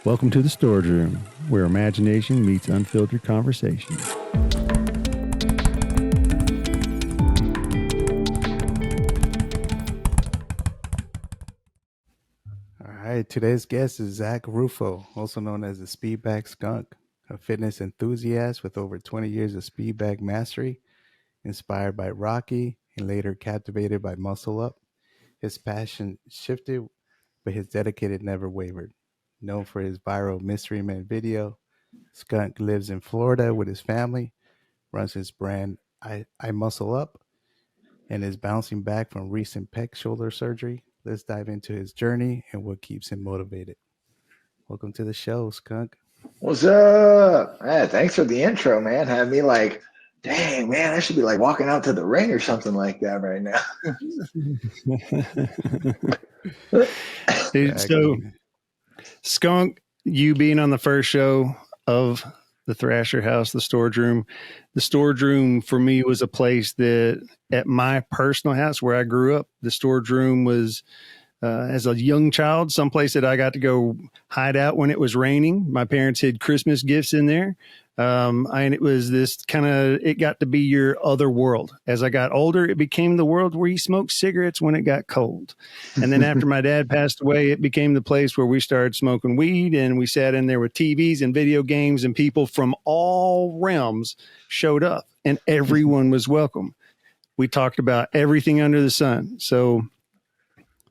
Welcome to the Storage Room, where imagination meets unfiltered conversation. All right, today's guest is Zach Ruffo, also known as the Speedbag Skunk, a fitness enthusiast with over 20 years of speedbag mastery, inspired by Rocky and later captivated by Muscle Up. His passion shifted, but his dedicated never wavered. Known for his viral Mystery Man video, Skunk lives in Florida with his family, runs his brand I Muscle Up, and is bouncing back from recent pec shoulder surgery. Let's dive into his journey and what keeps him motivated. Welcome to the show, Skunk. What's up? Thanks for the intro, man. Had me like, dang, man, I should be like walking out to the ring or something like that right now. Dude, so Skunk, you being on the first show of the Thrasher house, the storage room for me was a place that at my personal house where I grew up, the storage room was as a young child, someplace that I got to go hide out when it was raining. My parents hid Christmas gifts in there. And it was this it got to be your other world. As I got older, it became the world where you smoked cigarettes when it got cold. And then after my dad passed away, it became the place where we started smoking weed, and we sat in there with TVs and video games, and people from all realms showed up and everyone was welcome. We talked about everything under the sun. So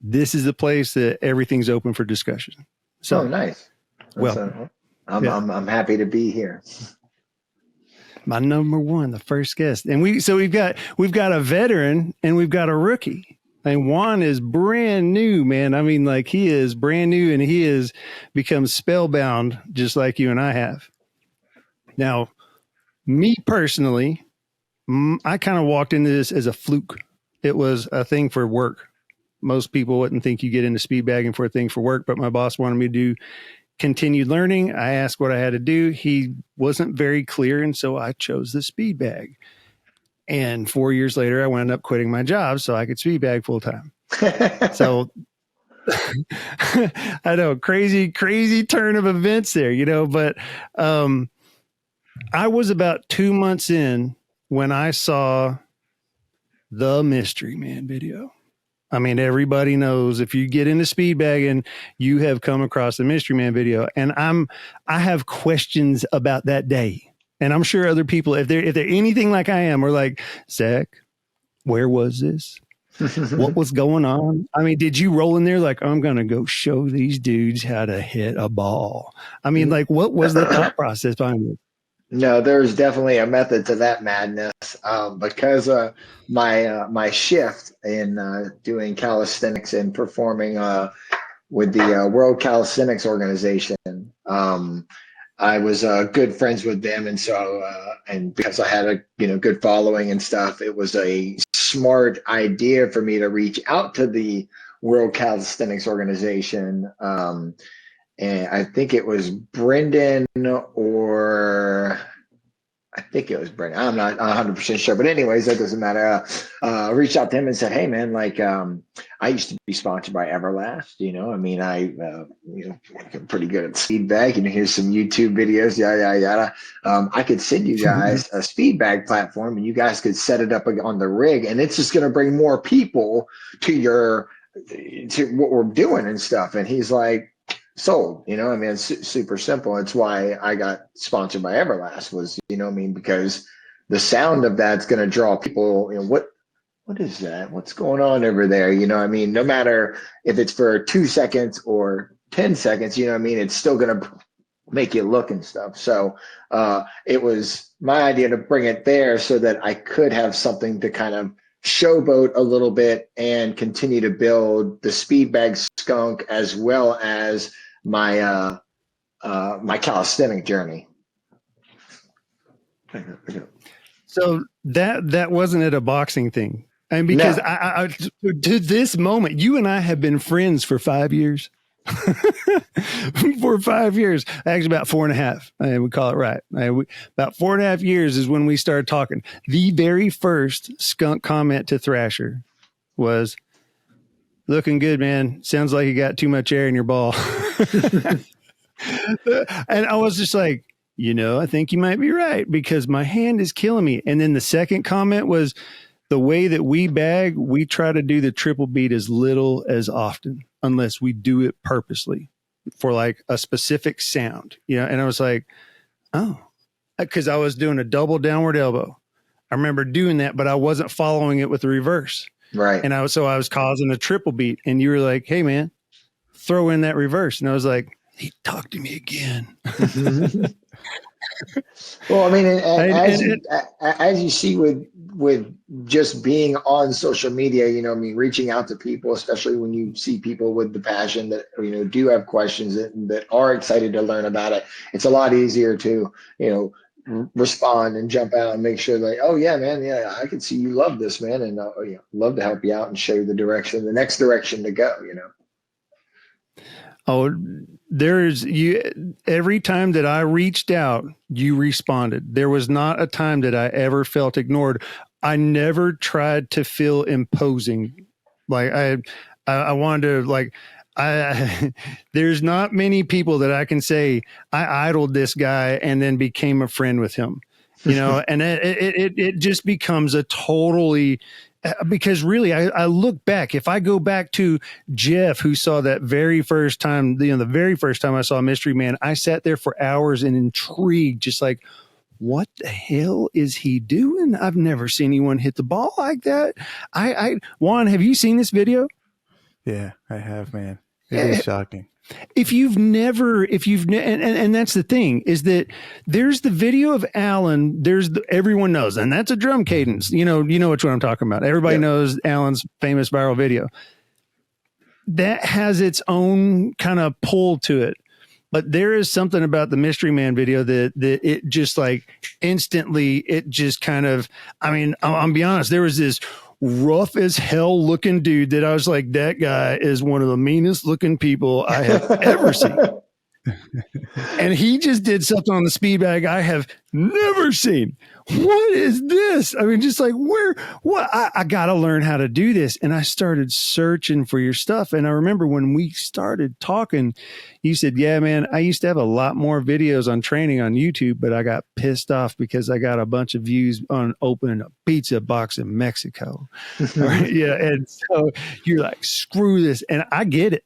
this is the place that everything's open for discussion. So nice. Well, I'm happy to be here. My number one, the first guest. And we've got a veteran and we've got a rookie. And Juan is brand new, man. I mean, like, he is brand new and he has become spellbound just like you and I have. Now, me personally, I kind of walked into this as a fluke. It was a thing for work. Most people wouldn't think you get into speedbagging for a thing for work, but my boss wanted me to do continued learning. I asked what I had to do. He wasn't very clear, and so I chose the speed bag. And 4 years later, I wound up quitting my job so I could speed bag full time. So I know, crazy turn of events there, but I was about 2 months in when I saw the Mystery Man video. I mean, everybody knows if you get into speed bagging, you have come across the Mystery Man video. And I have questions about that day. And I'm sure other people, if they're anything like I am, are like, Zach, where was this? What was going on? I mean, did you roll in there like, I'm going to go show these dudes how to hit a ball? I mean, like, what was the thought process behind it? No, there's definitely a method to that madness. Because my shift in doing calisthenics and performing with the World Calisthenics Organization, I was good friends with them, and so and because I had a good following and stuff, it was a smart idea for me to reach out to the World Calisthenics Organization. And I think it was Brendan I'm not 100% sure, but anyways, that doesn't matter. I reached out to him and said, hey man, like, I used to be sponsored by Everlast, I mean, I'm pretty good at speed bag, here's some YouTube videos, yada. I could send you guys a speed bag platform and you guys could set it up on the rig, and it's just going to bring more people to what we're doing and stuff. And he's like, sold, I mean, it's super simple. It's why I got sponsored by Everlast was, because the sound of that's going to draw people, what is that? What's going on over there? I mean, no matter if it's for 2 seconds or 10 seconds, it's still going to make you look and stuff. So it was my idea to bring it there so that I could have something to kind of showboat a little bit and continue to build the Speedbag Skunk as well as my my calisthenic journey. So that wasn't it a boxing thing? And because I to this moment, you and I have been friends for 5 years. For 5 years, actually about 4.5. And we call it right. About 4.5 years is when we started talking. The very first Skunk comment to Thrasher was, "Looking good, man. Sounds like you got too much air in your ball." And I was just like, I think you might be right because my hand is killing me. And then the second comment was the way that we bag, we try to do the triple beat as little as often, unless we do it purposely for like a specific sound. And I was like, oh, because I was doing a double downward elbow. I remember doing that, but I wasn't following it with the reverse. Right. And I was causing a triple beat. And you were like, hey, man, throw in that reverse. And I was like, he talked to me again. Well, I mean, as you see with just being on social media, I mean, reaching out to people, especially when you see people with the passion that, do have questions that are excited to learn about it, it's a lot easier to, respond and jump out and make sure like, oh yeah, man, yeah, I can see you love this, man. And love to help you out and show you the next direction to go, Oh, every time that I reached out, you responded. There was not a time that I ever felt ignored. I never tried to feel imposing. Like I wanted to like, there's not many people that I can say I idled this guy and then became a friend with him, and it just becomes a totally, because really I look back, if I go back to Jeff, who saw that very first time, the very first time I saw Mystery Man, I sat there for hours and intrigued, just like, what the hell is he doing? I've never seen anyone hit the ball like that. Juan, have you seen this video? Yeah, I have, man. It is shocking. If you've never, and that's the thing, is that there's the video of Allan. Everyone knows, and that's a drum cadence. You know which one I'm talking about. Everybody knows Allan's famous viral video. That has its own kind of pull to it. But there is something about the Mystery Man video that it just like instantly, it just kind of, I mean, I'll be honest, there was this rough as hell looking dude that I was like, that guy is one of the meanest looking people I have ever seen. And he just did something on the speed bag I have never seen. What is this? I mean, just like I got to learn how to do this. And I started searching for your stuff. And I remember when we started talking, you said, yeah, man, I used to have a lot more videos on training on YouTube, but I got pissed off because I got a bunch of views on opening a pizza box in Mexico. Right? Yeah. And so you're like, screw this. And I get it.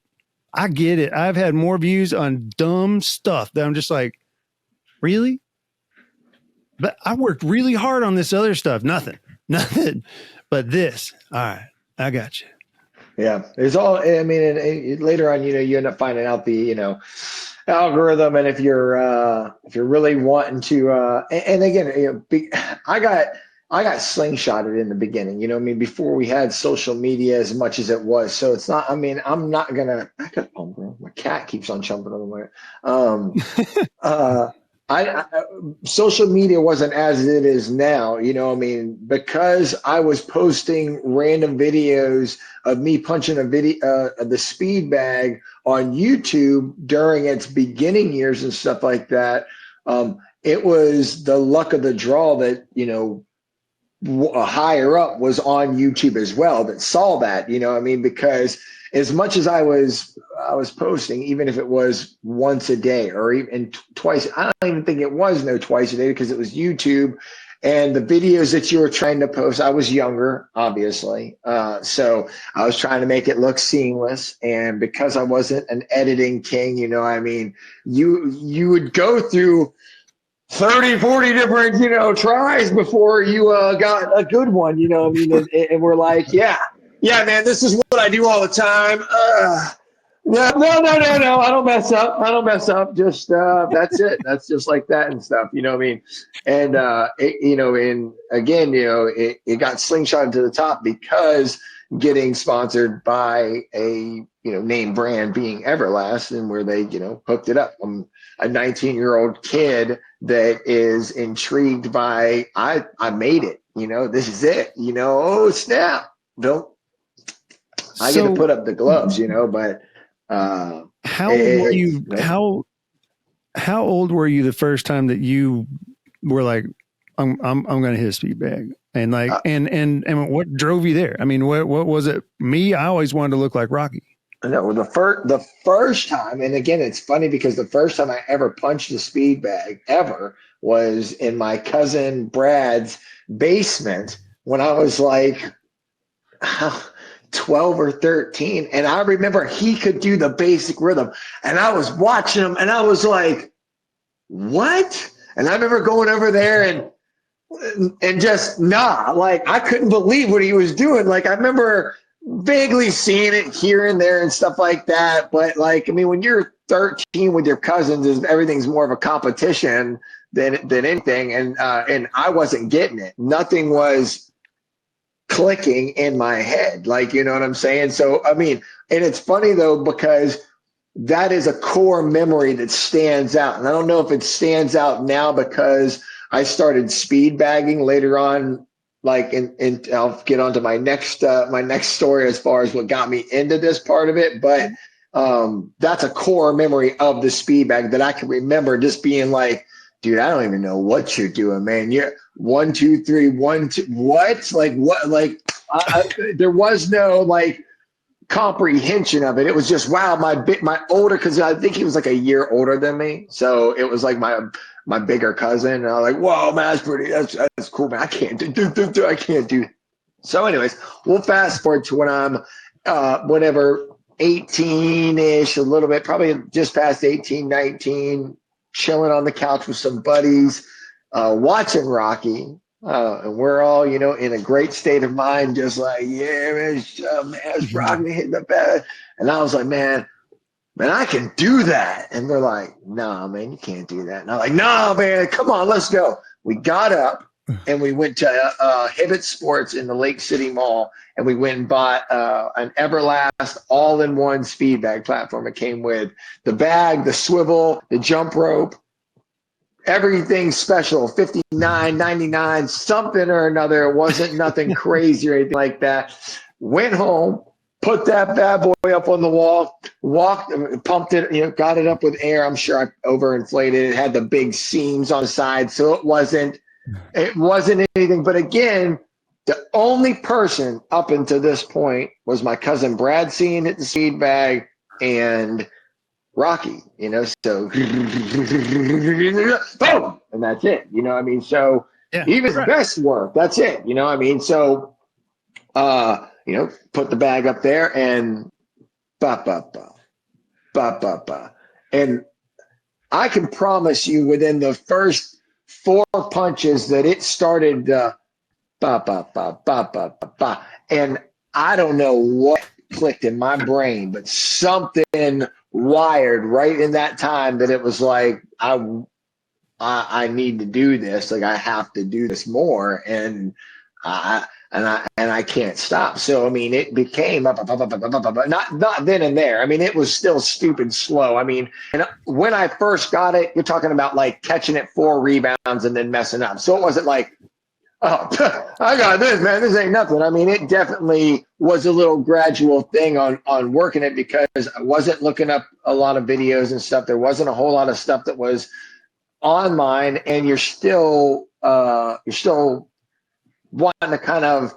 I've had more views on dumb stuff that I'm just like, really? But I worked really hard on this other stuff. Nothing. But this, all right, I got you. Yeah. It's all, I mean, and later on, you end up finding out the, algorithm. And if you're really wanting to, and again, I got slingshotted in the beginning, I mean, before we had social media as much as it was. So it's not, I mean, I'm not gonna, my cat keeps on jumping on my, social media wasn't as it is now, I mean, because I was posting random videos of me punching the speed bag on YouTube during its beginning years and stuff like that. It was the luck of the draw that, higher up was on YouTube as well that saw that, I mean, because as much as I was posting, even if it was once a day or even twice, I don't even think it was twice a day because it was YouTube and the videos that you were trying to post. I was younger, obviously. So I was trying to make it look seamless. And because I wasn't an editing king, I mean, you would go through 30, 40 different, tries before you got a good one, I mean, and we're like, yeah, man, this is what I do all the time. No, I don't mess up. Just, that's it. That's just like that and stuff, what I mean? And, and again, it got slingshot to the top because getting sponsored by a, name brand being Everlast and where they, hooked it up. I'm a 19-year-old kid that is intrigued by, I made it, this is it, oh snap. I get to put up the gloves, but how old were you the first time that you were like, I'm going to hit a speed bag? And like, and what drove you there? I mean, what was it? Me, I always wanted to look like Rocky. No, the first time, and again, it's funny because the first time I ever punched a speed bag ever was in my cousin Brad's basement when I was like 12 or 13. And I remember he could do the basic rhythm. And I was watching him and I was like, what? And I remember going over there and just like I couldn't believe what he was doing. Like I remember vaguely seeing it here and there and stuff like that. But like, I mean, when you're 13 with your cousins, everything's more of a competition than anything. And I wasn't getting it. Nothing was clicking in my head. Like, you know what I'm saying? So I mean, and it's funny though, because that is a core memory that stands out. And I don't know if it stands out now because I started speed bagging later on, like and I'll get onto my next story as far as what got me into this part of it. But that's a core memory of the speed bag that I can remember just being like, dude, I don't even know what you're doing, man. You're 1, 2, 3, 1, 2, what? Like what? Like there was no like comprehension of it. It was just wow, my older, because I think he was like a year older than me, so it was like my bigger cousin. And I was like, whoa, man, that's cool, man. I can't do I can't do. So, anyways, we'll fast forward to when I'm whatever 18-ish, a little bit, probably just past 18, 19, chilling on the couch with some buddies, watching Rocky. And we're all, in a great state of mind, just like, yeah, man, it's Rocky hitting the bed. And I was like, man, I can do that. And they're like, nah, man, you can't do that. And I'm like, nah, man, come on, let's go. We got up and we went to Hibbett Sports in the Lake City Mall, and we went and bought an Everlast all-in-one speed bag platform. It came with the bag, the swivel, the jump rope, everything special, $59.99, something or another. It wasn't nothing crazy or anything like that. Went home, put that bad boy up on the wall, walked, pumped it, got it up with air. I'm sure I overinflated it. It had the big seams on the side, so it wasn't anything. But again, the only person up until this point was my cousin Brad seeing it, the speed bag, and Rocky, so boom, and that's it. So Yeah, even right. best work, that's it. So put the bag up there and ba ba ba ba ba ba, and I can promise you within the first 4 punches that it started ba ba ba ba ba ba ba, and I don't know what clicked in my brain, but something wired right in that time that it was like I need to do this. Like I have to do this more, and I can't stop. So I mean, it became not then and there. I mean, it was still stupid slow. I mean, and when I first got it, you're talking about like catching it 4 rebounds and then messing up. So it wasn't like, oh, I got this, man. This ain't nothing. I mean, it definitely was a little gradual thing on working it, because I wasn't looking up a lot of videos and stuff. There wasn't a whole lot of stuff that was online, and you're still wanting to kind of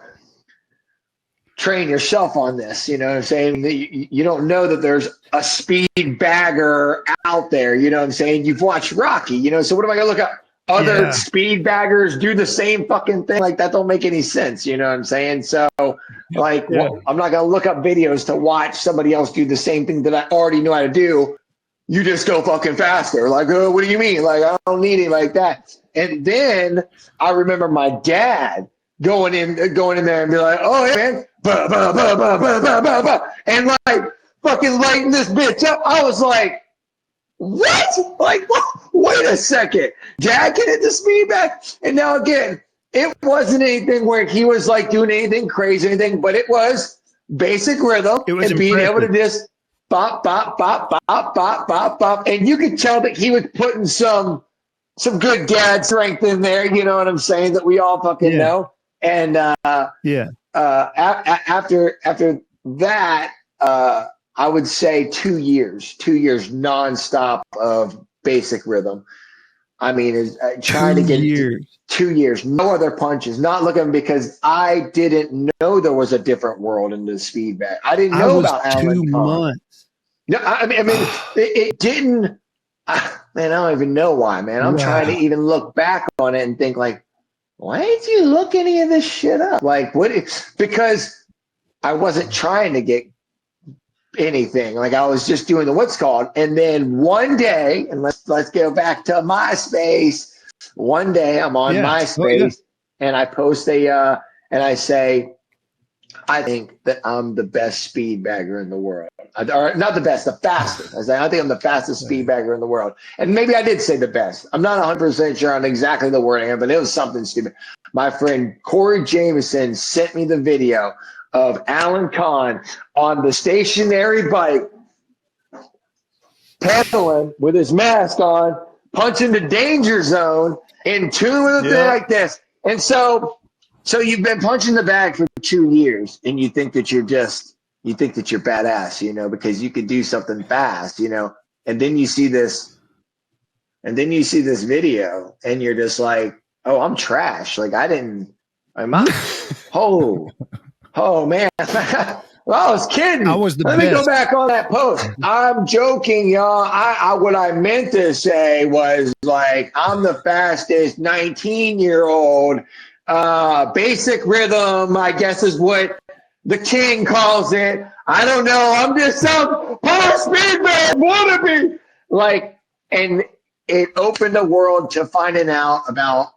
train yourself on this. You know what I'm saying? You don't know that there's a speed bagger out there. You know what I'm saying? You've watched Rocky, so what am I going to look up? Other speed baggers do the same fucking thing. Like that don't make any sense. You know what I'm saying? So like, well, I'm not going to look up videos to watch somebody else do the same thing that I already know how to do. You just go fucking faster. Like, oh, what do you mean? Like, I don't need it like that. And then I remember my dad going in there and be like, oh, yeah, man, bah, bah, bah, bah, bah, bah, bah, bah, and like fucking lighting this bitch up. I was like, what? Like, what? Wait a second. Dad can hit the speed back. And now again, it wasn't anything where he was like doing anything crazy, anything, but it was basic rhythm and being able to just bop, bop, bop, bop, bop, bop, bop. And you could tell that he was putting some good dad strength in there, you know what I'm saying, that we all fucking know. And after that, I would say 2 years nonstop of basic rhythm. I mean, trying to 2 get years. 2 years, no other punches, not looking because I didn't know there was a different world in the speed bag. I didn't I know was about 2 Allan Kahn. months. No, I mean, it didn't. Man, I don't even know why, man. I'm trying to Wow. even look back on it and think like, why did you look any of this shit up? Like, because I wasn't trying to get anything. Like I was just doing the what's called. And then one day, and let's go back to MySpace. One day I'm on Yeah. Oh, yeah. MySpace and I post and I say, I think that I'm the best speed bagger in the world. Or not the best, the fastest. I think I'm the fastest speed bagger in the world. And maybe I did say the best. I'm not 100% sure on exactly the wording, but it was something stupid. My friend Corey Jameson sent me the video of Allan Kahn on the stationary bike, pedaling with his mask on, punching the danger zone in tune with a thing like this. And so you've been punching the bag for 2 years and you think that you're badass, because you could do something fast, and then you see this video and you're just like, oh, I'm trash. Like oh man. Well, I was kidding. I was the Let me go best. back on that post. I'm joking, y'all. What I meant to say was like, I'm the fastest 19-year-old. Basic rhythm, I guess, is what the king calls it. I don't know. I'm just some poor speedman wannabe. Like, and it opened the world to finding out about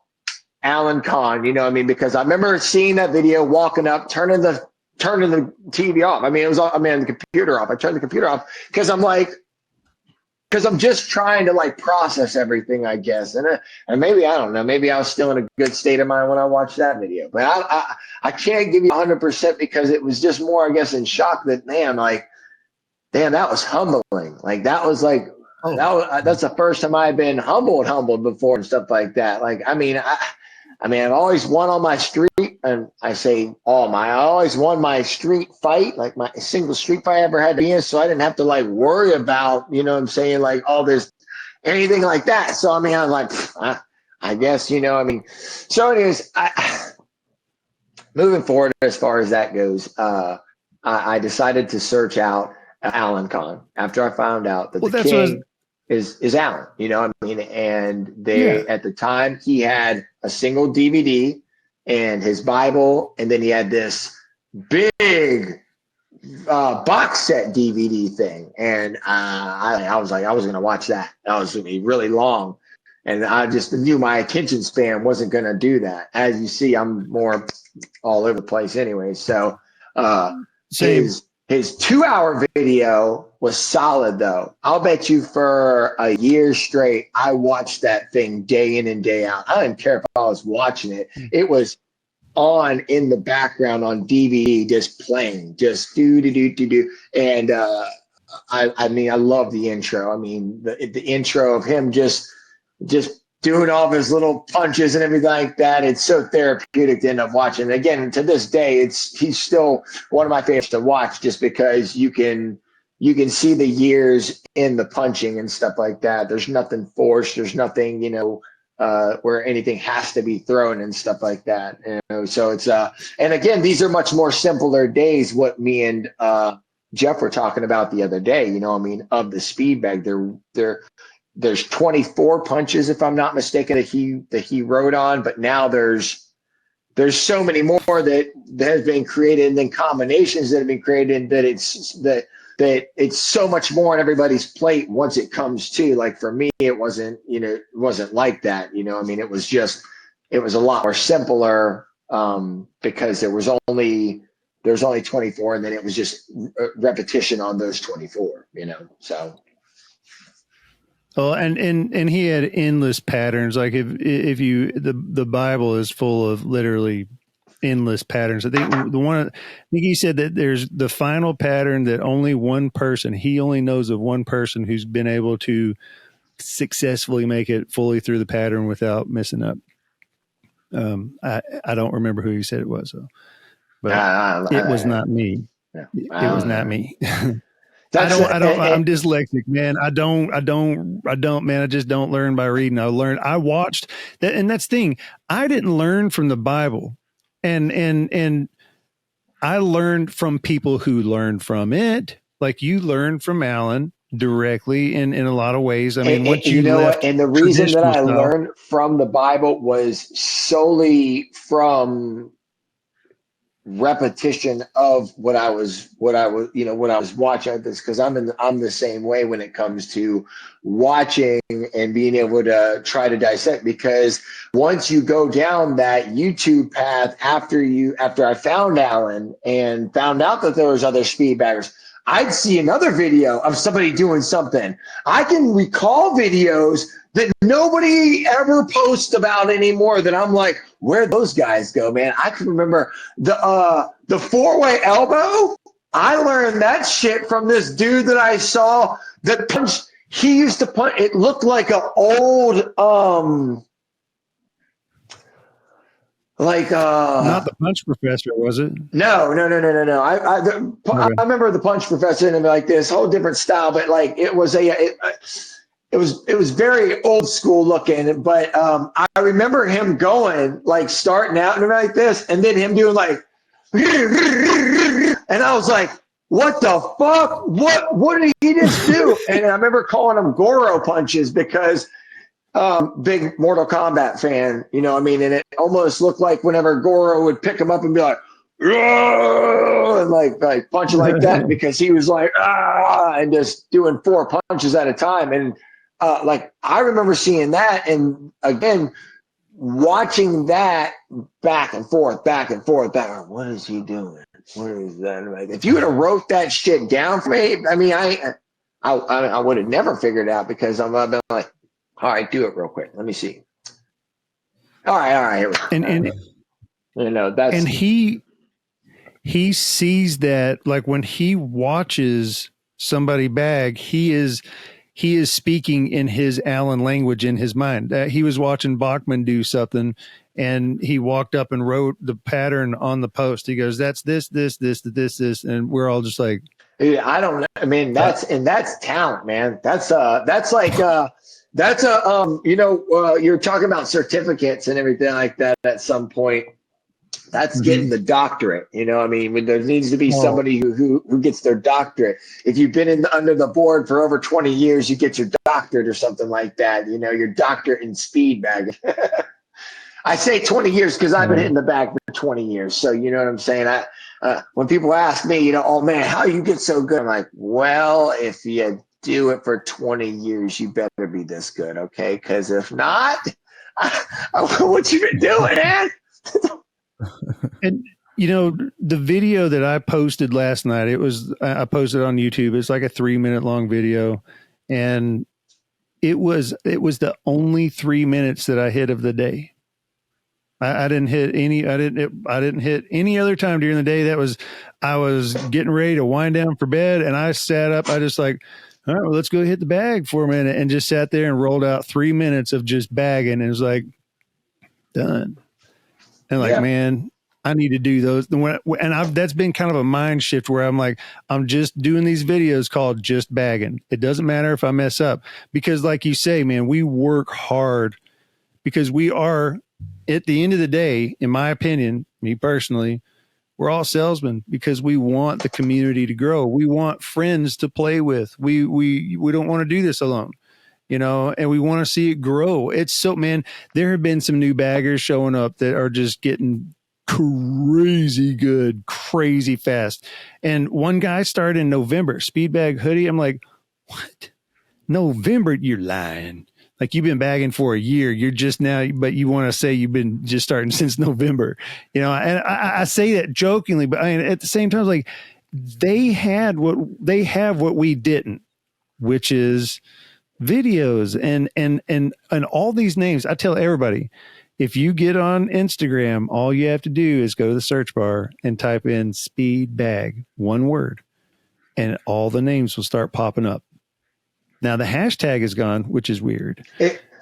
Allan Kahn. You know what I mean? Because I remember seeing that video, walking up, turning the TV off. I mean, the computer off. I turned the computer off because I'm just trying to like process everything, I guess. And maybe, I don't know, maybe I was still in a good state of mind when I watched that video. But I can't give you 100% because it was just more, I guess, in shock that, man, like, damn, that was humbling. Like that was like, that's the first time I've been humbled before and stuff like that. Like, I've always won on my street, and I always won my street fight, like my single street fight I ever had to be in, so I didn't have to like worry about, you know what I'm saying, like all this, anything like that. So, I'm like, I guess, so anyways, moving forward as far as that goes, I decided to search out Allan Kahn after I found out that the king is Allan, and at the time he had a single DVD and his Bible, and then he had this big box set DVD thing, and I was like, I was going to watch that. That was going to be really long, and I just knew my attention span wasn't going to do that. As you see, I'm more all over the place anyway. So his 2-hour video was solid, though. I'll bet you for a year straight, I watched that thing day in and day out. I didn't care if I was watching it. It was on in the background on DVD, just playing, just do. And I love the intro. The intro of him just doing all of his little punches and everything like that. It's so therapeutic to end up watching. Again, to this day, he's still one of my favorites to watch, just because you can see the years in the punching and stuff like that. There's nothing forced. There's nothing, where anything has to be thrown and stuff like that. So it's and again, these are much more simpler days. What me and Jeff were talking about the other day, of the speed bag. There's 24 punches, if I'm not mistaken, that he wrote on, but now there's so many more that has been created, and then combinations that have been created, that it's so much more on everybody's plate once it comes to, like, for me, it wasn't like that. It was a lot more simpler, because there's only 24, and then it was just repetition on those 24, so. Oh, and he had endless patterns. Like if you the Bible is full of literally endless patterns. I think he said that there's the final pattern that he only knows of one person who's been able to successfully make it fully through the pattern without messing up. I don't remember who he said it was, though, but it was not me. It was not me. I'm dyslexic, man. I don't, man. I just don't learn by reading. I watched that. And that's the thing. I didn't learn from the Bible, and I learned from people who learned from it. Like you learned from Allan directly in a lot of ways. I mean, once you know left what? And the reason that traditional I style, learned from the Bible was solely from repetition of what I was watching this, because I'm the same way when it comes to watching and being able to try to dissect, because once you go down that YouTube path after I found Allan and found out that there was other speed baggers, I'd see another video of somebody doing something. I can recall videos that nobody ever posts about anymore that I'm like, where'd those guys go, man? I can remember the four-way elbow. I learned that shit from this dude that I saw that punched. He used to punch. It looked like an old not the Punch Professor, was it? No. I remember the Punch Professor and like this whole different style, but like it was it was very old school looking, but I remember him going like starting out and like this, and then him doing like, and I was like, what the fuck? What did he just do? And I remember calling them Goro punches because big Mortal Kombat fan, you know what I mean? And it almost looked like whenever Goro would pick him up and be like, and like punching like that, because he was like, and just doing 4 punches at a time. And like I remember seeing that, and again watching that back and forth. What is he doing? What is that? Like, if you would have wrote that shit down for me, I mean, I would have never figured it out, because I've been like, all right, do it real quick. Let me see. All right, here we go. And you know, that's, and he sees that, like when he watches somebody bag, he is speaking in his Allan language in his mind. He was watching Bachman do something, and he walked up and wrote the pattern on the post. He goes, "That's this, and we're all just like, I don't know. I mean, that's talent, man. That's like you're talking about certificates and everything like that at some point. That's getting the doctorate, you know. I mean, when there needs to be somebody who gets their doctorate. If you've been under the board for over 20 years, you get your doctorate or something like that. You know, your doctorate in speed bagging. I say 20 years because I've been hitting the bag for 20 years. So you know what I'm saying? When people ask me, you know, oh man, how you get so good? I'm like, well, if you do it for 20 years, you better be this good, okay? Because if not, what you been doing, man? And you know, the video that I posted last night, I posted on YouTube. It's like a 3-minute long video, and it was the only 3 minutes that I hit of the day. I didn't hit any. I didn't hit any other time during the day. I was getting ready to wind down for bed, and I sat up. I just like, all right, well, let's go hit the bag for a minute, and just sat there and rolled out 3 minutes of just bagging, and it was like done. And like, man, I need to do those. And that's been kind of a mind shift where I'm like, I'm just doing these videos called just bagging. It doesn't matter if I mess up, because like you say, man, we work hard, because we are, at the end of the day, in my opinion, me personally, we're all salesmen because we want the community to grow. We want friends to play with. We don't want to do this alone, you know, and we want to see it grow. It's so, man, there have been some new baggers showing up that are just getting crazy good, crazy fast. And one guy started in November, speed bag hoodie. I'm like, what? November? You're lying. Like, you've been bagging for a year. You're just now, but you want to say you've been just starting since November, you know? And I say that jokingly, but I mean, at the same time, like, they have what we didn't, which is videos and all these names. I tell everybody, if you get on Instagram, all you have to do is go to the search bar and type in speed bag, one word, and all the names will start popping up. Now the hashtag is gone, which is weird.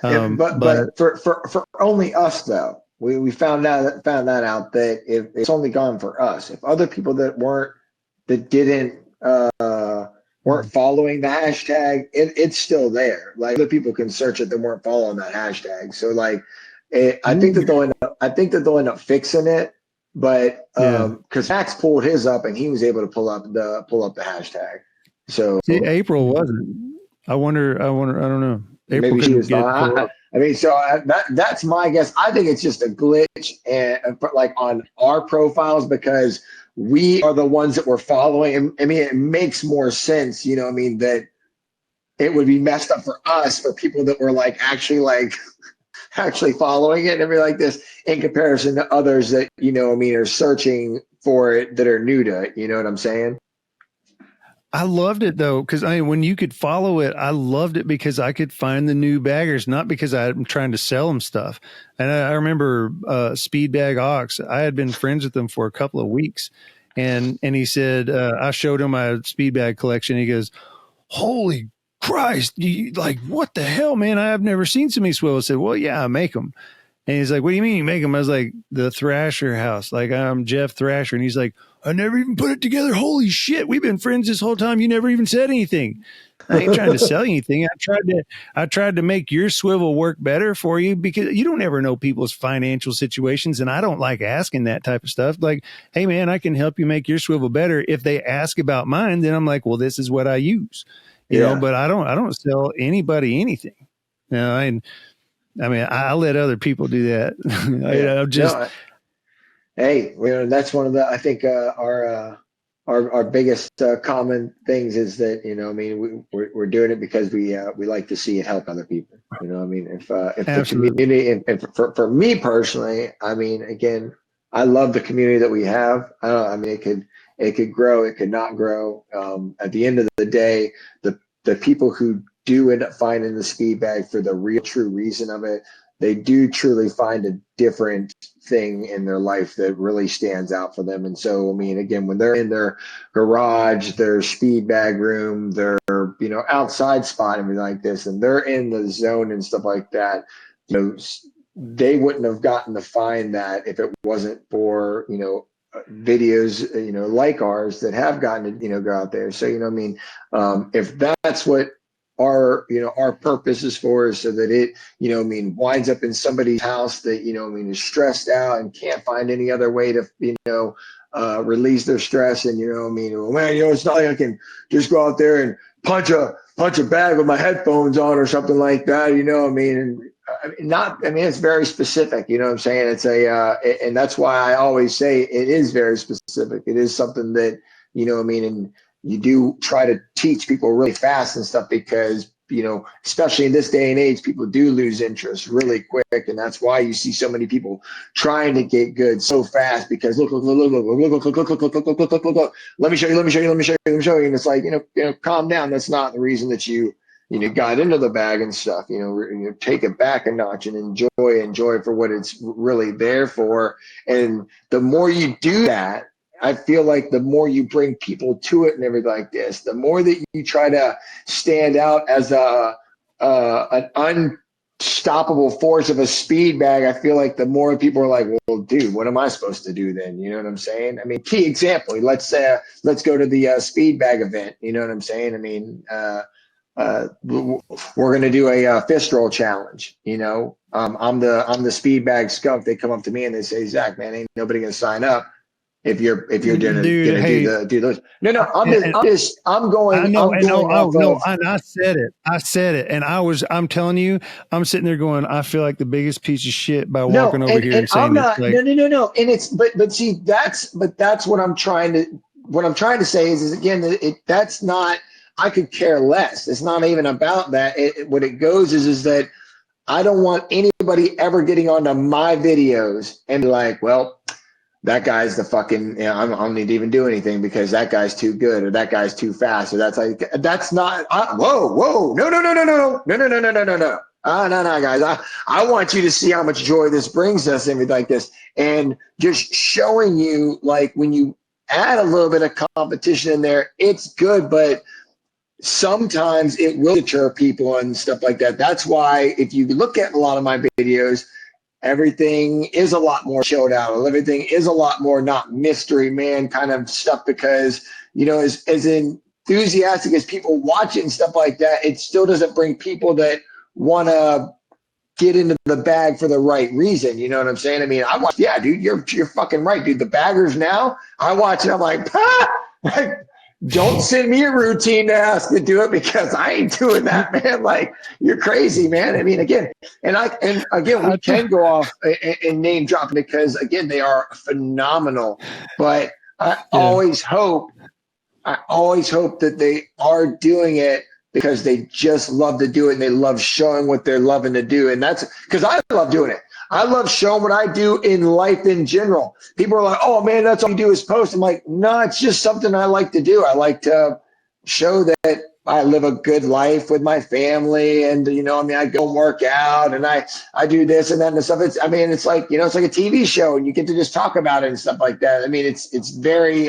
But for only us though, we found that out that if it's only gone for us, if other people that didn't weren't following the hashtag, it's still there. Like other people can search it that weren't following that hashtag. So like, I think that they'll end up fixing it. But Yeah. because Max pulled his up and he was able to pull up the hashtag. So See, April wasn't. I wonder. I don't know. April maybe she couldn't was get it to not. pull up. I mean, so that's my guess. I think it's just a glitch, and like on our profiles because we are the ones that we're following. I mean, it makes more sense, you know. I mean, that it would be messed up for us for people that were actually following it and everything like this in comparison to others that you know. I mean, are searching for it that are new to it. You know what I'm saying? I loved it though, because I mean, when you could follow it, I loved it because I could find the new baggers, not because I'm trying to sell them stuff. And I remember Speed Bag Ox. I had been friends with him for a couple of weeks, and he said I showed him my Speed Bag collection. He goes, "Holy Christ! Like what the hell, man? I've never seen so many swivels." I said, "Well, yeah, I make them." And he's like, "What do you mean you make them?" I was like, "The Thrasher house. Like I'm Jeff Thrasher." And he's like, "I never even put it together. Holy shit. We've been friends this whole time. You never even said anything." I ain't trying to sell you anything. I tried to make your swivel work better for you because you don't ever know people's financial situations. And I don't like asking that type of stuff. Like, hey man, I can help you make your swivel better. If they ask about mine, then I'm like, well, this is what I use. You know, but I don't sell anybody anything. You know, I mean, I let other people do that. I'm just, No, hey, that's one of the I think our biggest common things is that you know I mean we're doing it because we like to see it help other people. You know I mean if the absolutely. community and for me personally, I mean again I love the community that we have. I mean it could grow, it could not grow. At the end of the day, the people who do end up finding the speed bag for the real true reason of it, they do truly find a different thing in their life that really stands out for them. And so, I mean, again, when they're in their garage, their speed bag room, their, you know, outside spot and everything like this, and they're in the zone and stuff like that, you know, they wouldn't have gotten to find that if it wasn't for, you know, videos, you know, like ours that have gotten to, you know, go out there. So, you know, I mean, if that's what our, you know, our purpose is for is so that it, you know, I mean, winds up in somebody's house that, you know, I mean, is stressed out and can't find any other way to, you know, release their stress. And, you know, I mean, well, man, you know, it's not like I can just go out there and punch a bag with my headphones on or something like that. You know, I mean, and I mean, it's very specific, you know what I'm saying? It's and that's why I always say it is very specific. It is something that, you know, I mean, and you do try to teach people really fast and stuff because, you know, especially in this day and age, people do lose interest really quick. And that's why you see so many people trying to get good so fast because look, let me show you. And it's like, you know, calm down. That's not the reason that you know, got into the bag and stuff, you know, take it back a notch and enjoy for what it's really there for. And the more you do that, I feel like the more you bring people to it and everything like this, the more that you try to stand out as an unstoppable force of a speed bag, I feel like the more people are like, well, dude, what am I supposed to do then? You know what I'm saying? I mean, key example, let's go to the speed bag event. You know what I'm saying? I mean, we're going to do a fist roll challenge. You know, I'm the speed bag skunk. They come up to me and they say, Zach, man, ain't nobody going to sign up if you're gonna Dude, hey, do those. No, I'm I going know, and no, oh off no, of and I said it, and I'm telling you, I'm sitting there going, I feel like the biggest piece of shit by no, walking over here and and I'm saying it. not Like, no, and it's but see that's what I'm trying to say is again that's not I could care less. It's not even about that. What it goes is that I don't want anybody ever getting onto my videos and be like, well, that guy's the fucking, you know, I don't need to even do anything because that guy's too good or that guy's too fast or that's not, whoa, no. No, guys. I want you to see how much joy this brings us and everything like this. And just showing you, like, when you add a little bit of competition in there, it's good, but sometimes it will deter people and stuff like that. That's why if you look at a lot of my videos, everything is a lot more showed out. Everything is a lot more not mystery man kind of stuff because, you know, as in enthusiastic as people watch it and stuff like that, it still doesn't bring people that want to get into the bag for the right reason. You know what I'm saying? I mean, I watch, yeah, dude, you're fucking right, dude. The baggers now, I watch it, I'm like, like, don't send me a routine to ask to do it because I ain't doing that, man. Like, you're crazy, man. I mean, again, we can go off and name drop because again, they are phenomenal. But I always hope that they are doing it because they just love to do it and they love showing what they're loving to do. And that's because I love doing it. I love showing what I do in life in general. People are like, oh man, that's all you do is post. I'm like, no, it's just something I like to do. I like to show that I live a good life with my family. And, you know, I mean, I go and work out and I do this and that and stuff. It's like, you know, it's like a TV show and you get to just talk about it and stuff like that. I mean, it's very,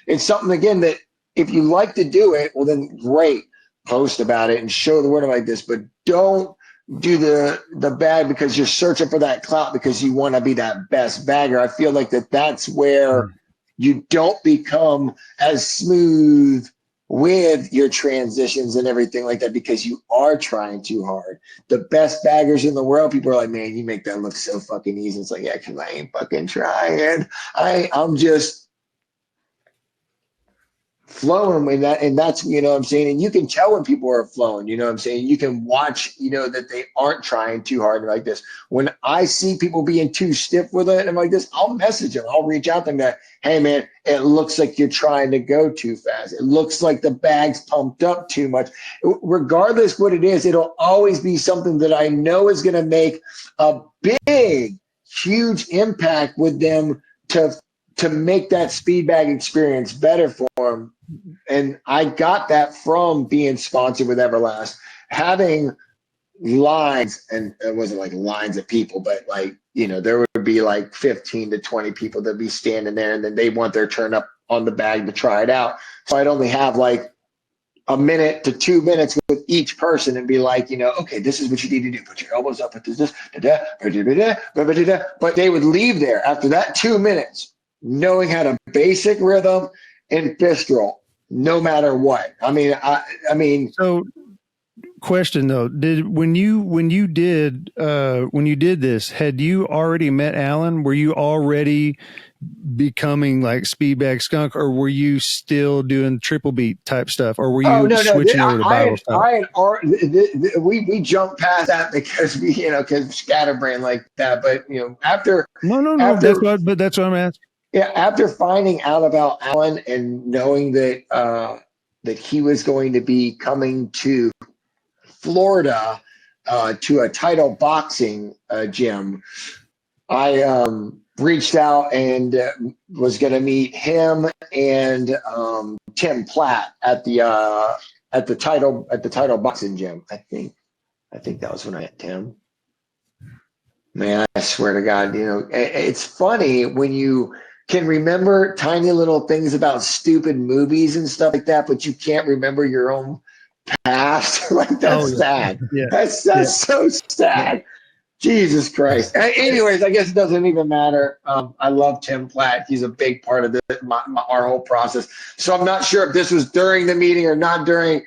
it's something again that if you like to do it, well then great. Post about it and show the word like this, but don't do the bag because you're searching for that clout because you want to be that best bagger. I feel like that's where you don't become as smooth with your transitions and everything like that because you are trying too hard. The best baggers in the world, people are like, man, you make that look so fucking easy. It's like, yeah, because I ain't fucking trying. I'm just flowing with that, and that's, you know what I'm saying, and you can tell when people are flowing, you know what I'm saying, you can watch, you know, that they aren't trying too hard like this. When I see people being too stiff with it and like this, I'll message them, I'll reach out to them that, hey man, it looks like you're trying to go too fast, it looks like the bag's pumped up too much. Regardless what it is, it'll always be something that I know is going to make a big huge impact with them to make that speed bag experience better for them. And I got that from being sponsored with Everlast, having lines, and it wasn't like lines of people, but like, you know, there would be like 15 to 20 people that'd be standing there and then they want their turn up on the bag to try it out. So I'd only have like a minute to 2 minutes with each person and be like, you know, okay, this is what you need to do. Put your elbows up, put this, but they would leave there after that 2 minutes knowing how to basic rhythm and fist roll, no matter what. I mean. So, question though, when you did this, had you already met Allan? Were you already becoming like Speedbag Skunk, or were you still doing triple beat type stuff, or were you switching over to Bible style? We jumped past that because because scatterbrain like that. But after that's what I'm asking. Yeah, after finding out about Allan and knowing that that he was going to be coming to Florida to a title boxing gym, I reached out and was going to meet him and Tim Platt at the title boxing gym. I think that was when I met Tim. Man, I swear to God, it's funny when you can remember tiny little things about stupid movies and stuff like that, but you can't remember your own past. Like that's sad. Yeah. That's so sad. Jesus Christ. Anyways, I guess it doesn't even matter. I love Tim Platt. He's a big part of our whole process. So I'm not sure if this was during the meeting or not during,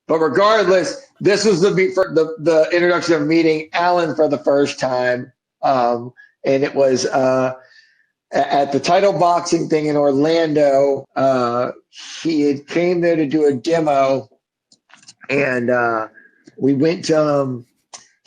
but regardless, this was the introduction of meeting Allan for the first time. And it was at the title boxing thing in Orlando. He had came there to do a demo, and we went to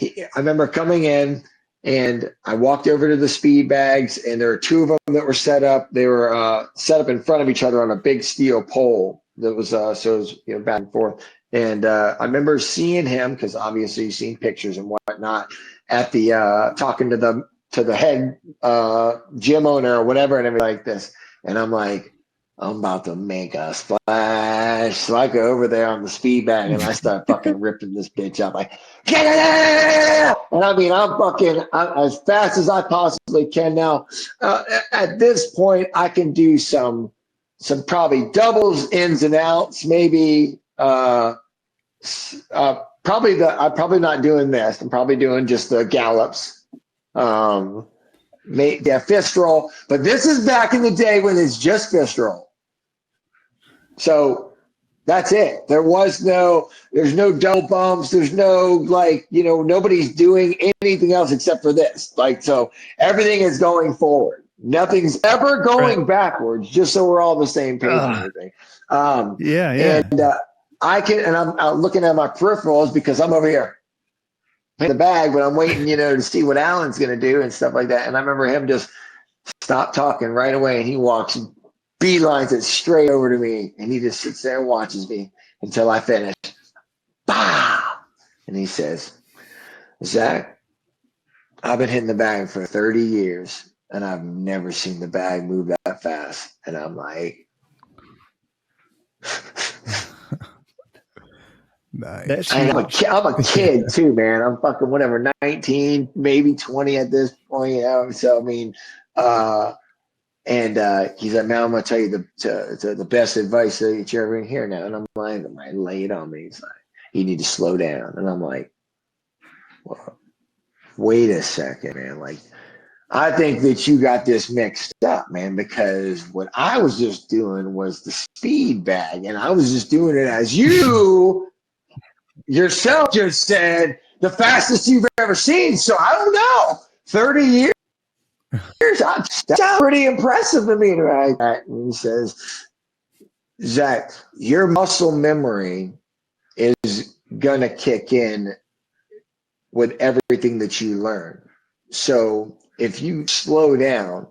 I remember coming in and I walked over to the speed bags, and there were two of them that were set up. They were set up in front of each other on a big steel pole that was so it was back and forth. And I remember seeing him, because obviously you've seen pictures and whatnot, at the talking to the head gym owner or whatever, and everything like this. And I'm like, I'm about to make a splash. So I go over there on the speed bag and I start fucking ripping this bitch up. Like, yeah! And I mean, I'm as fast as I possibly can now. At this point, I can do some probably doubles, ins and outs, maybe. I'm probably not doing this. I'm probably doing just the gallops. Fist roll, but this is back in the day when it's just fist roll. So That's it. There's no double bumps. There's no nobody's doing anything else except for this. Like, so everything is going forward. Nothing's ever Right. going backwards, just so we're all on the same page and everything. Yeah. I'm looking at my peripherals because I'm over here in the bag, but I'm waiting, to see what Allan's going to do and stuff like that. And I remember him just stop talking right away, and he walks beelines it straight over to me, and he just sits there and watches me until I finish. Bah! And he says, Zach, I've been hitting the bag for 30 years, and I've never seen the bag move that fast. And I'm like, Nice. I'm a kid too, man. I'm fucking whatever, 19, maybe 20 at this point. So, I mean, and he's like, man, I'm gonna tell you the best advice that you're ever gonna hear now. And I'm like, lay it on me. He's like, you need to slow down. And I'm like, well, wait a second, man. Like, I think that you got this mixed up, man, because what I was just doing was the speed bag, and I was just doing it as you yourself just said, the fastest you've ever seen. So I don't know, 30 years. That's pretty impressive to me, right? And he says, Zach, your muscle memory is gonna kick in with everything that you learn. So if you slow down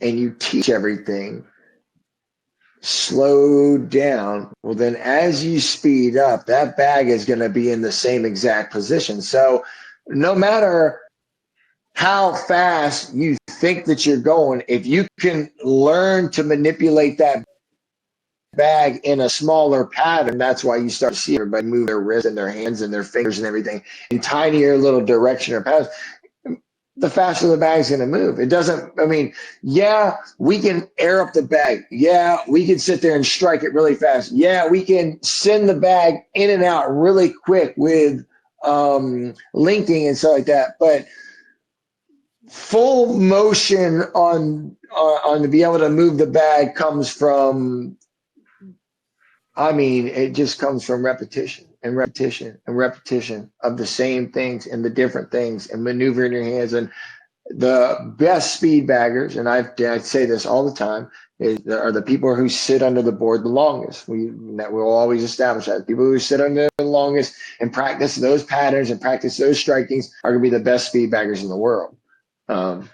and you teach everything, slow down, well, then as you speed up, that bag is going to be in the same exact position. So no matter how fast you think that you're going, if you can learn to manipulate that bag in a smaller pattern, that's why you start to see everybody move their wrists and their hands and their fingers and everything in tinier little direction or patterns. The faster the bag's going to move. It doesn't, I mean, yeah, we can air up the bag. Yeah, we can sit there and strike it really fast. Yeah, we can send the bag in and out really quick with linking and stuff like that. But full motion on to be able to move the bag comes from, I mean, it just comes from repetition and repetition and repetition of the same things and the different things and maneuvering your hands. And the best speed baggers, and I say this all the time, are the people who sit under the board the longest. We'll always establish that. People who sit under the longest and practice those patterns and practice those strikings are going to be the best speed baggers in the world. Hands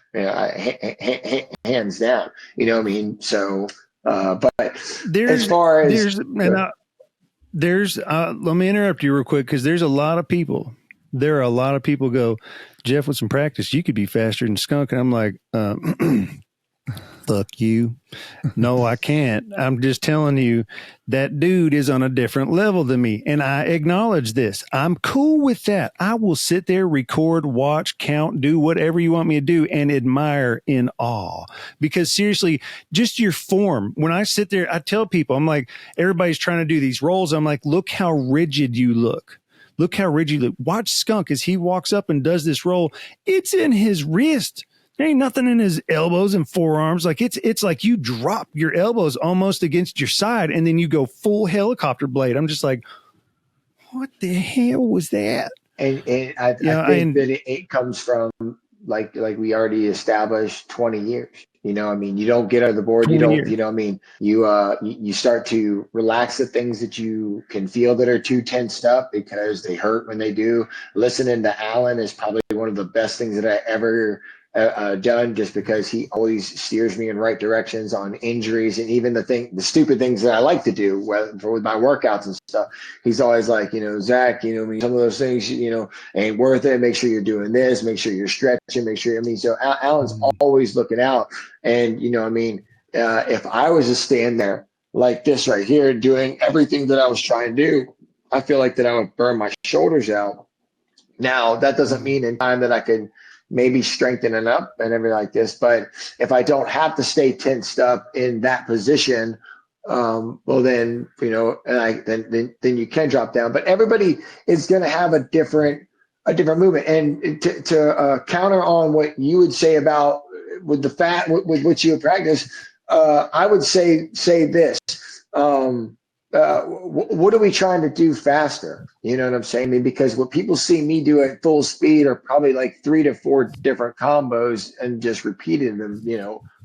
down. You know what I mean? So, but as far as let me interrupt you real quick, because there's a lot of people. There are a lot of people go, Jeff, with some practice, you could be faster than Skunk. And I'm like, fuck you. No, I can't. I'm just telling you that dude is on a different level than me. And I acknowledge this. I'm cool with that. I will sit there, record, watch, count, do whatever you want me to do and admire in awe. Because seriously, just your form. When I sit there, I tell people, I'm like, everybody's trying to do these rolls. I'm like, look how rigid you look. Look how rigid you look. Watch Skunk as he walks up and does this roll. It's in his wrist. There ain't nothing in his elbows and forearms. Like it's like you drop your elbows almost against your side and then you go full helicopter blade. I'm just like, what the hell was that? And I think that it comes from like we already established 20 years. You know, I mean, you don't get out of the board. You don't, you know, I mean, you start to relax the things that you can feel that are too tensed up because they hurt when they do. Listening to Allan is probably one of the best things that I ever done, just because he always steers me in right directions on injuries and even the stupid things that I like to do with my workouts and stuff. He's always like, Zach, some of those things, ain't worth it. Make sure you're doing this, make sure you're stretching, make sure, so Allan's always looking out. And, if I was to stand there like this right here, doing everything that I was trying to do, I feel like that I would burn my shoulders out. Now, that doesn't mean in time that I could maybe strengthen it up and everything like this. But if I don't have to stay tensed up in that position, well, then, then you can drop down. But everybody is going to have a different movement. And to counter on what you would say about with what you would practice, I would say this. what are we trying to do faster? You know what I'm saying? I mean, because what people see me do at full speed are probably like 3 to 4 different combos and just repeating them,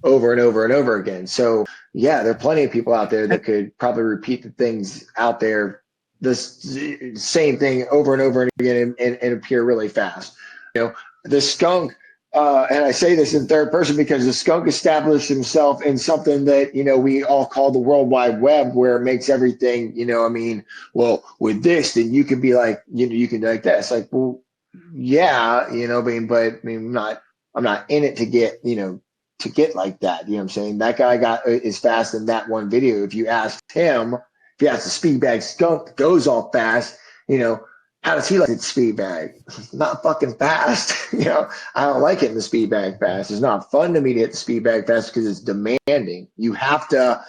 over and over and over again. So yeah, there are plenty of people out there that could probably repeat the things out there, this same thing over and over and again and appear really fast. The skunk, and I say this in third person because the skunk established himself in something that, we all call the World Wide Web, where it makes everything, well, with this, then you can be like, you can do like this. Like, well, yeah, I'm not in it to get, to get like that. You know what I'm saying? That guy got is fast in that one video. If you ask him, if you ask the speed bag skunk that goes all fast, how does he like it speed bag? Not fucking fast. I don't like it in the speed bag fast. It's not fun to me to hit the speed bag fast because it's demanding. You have to,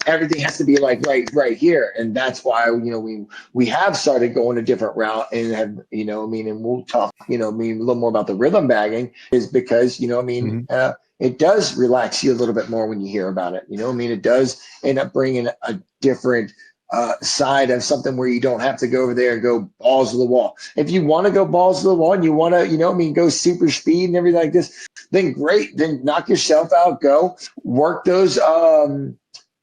everything has to be like right here. And that's why, we have started going a different route and have, and we'll talk, a little more about the rhythm bagging is because, it does relax you a little bit more when you hear about it. It does end up bringing a different side of something where you don't have to go over there and go balls to the wall. If you want to go balls to the wall and you want to, go super speed and everything like this, then great. Then knock yourself out, go work those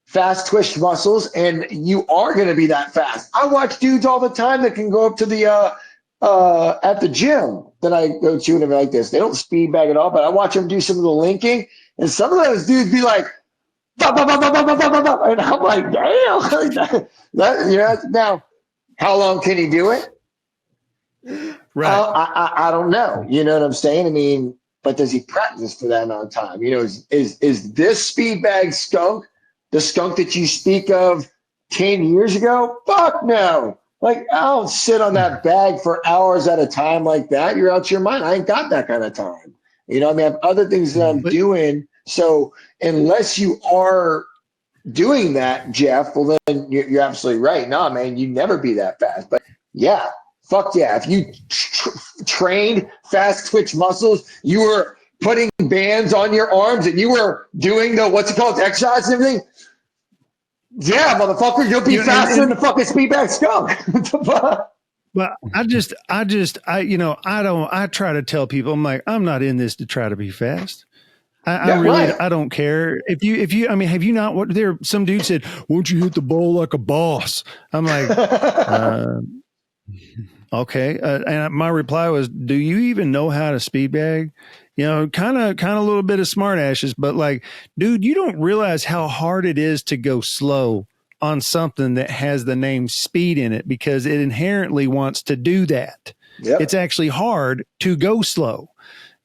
fast twitch muscles, and you are going to be that fast. I watch dudes all the time that can go up to the at the gym that I go to and everything like this. They don't speed bag at all, but I watch them do some of the linking, and some of those dudes be like, and I'm like, damn. Now, how long can he do it? Right. I don't know. You know what I'm saying? I mean, but does he practice for that amount of time? Is this speed bag skunk the skunk that you speak of 10 years ago? Fuck no. Like, I don't sit on that bag for hours at a time like that. You're out your mind. I ain't got that kind of time. I have other things that I'm doing. So unless you are doing that, Jeff, well, then you're absolutely right. No, man, you never be that fast. But yeah, fuck yeah. If you trained fast twitch muscles, you were putting bands on your arms and you were doing the, what's it called, exercise and everything. Yeah, motherfucker, you'll be faster than the fucking speedback skunk. But I try to tell people, I'm like, I'm not in this to try to be fast. I don't care if you, have you not, some dude said, won't you hit the ball like a boss? I'm like, okay. And my reply was, do you even know how to speed bag? Kind of a little bit of smart ashes, but like, dude, you don't realize how hard it is to go slow on something that has the name speed in it because it inherently wants to do that. Yep. It's actually hard to go slow,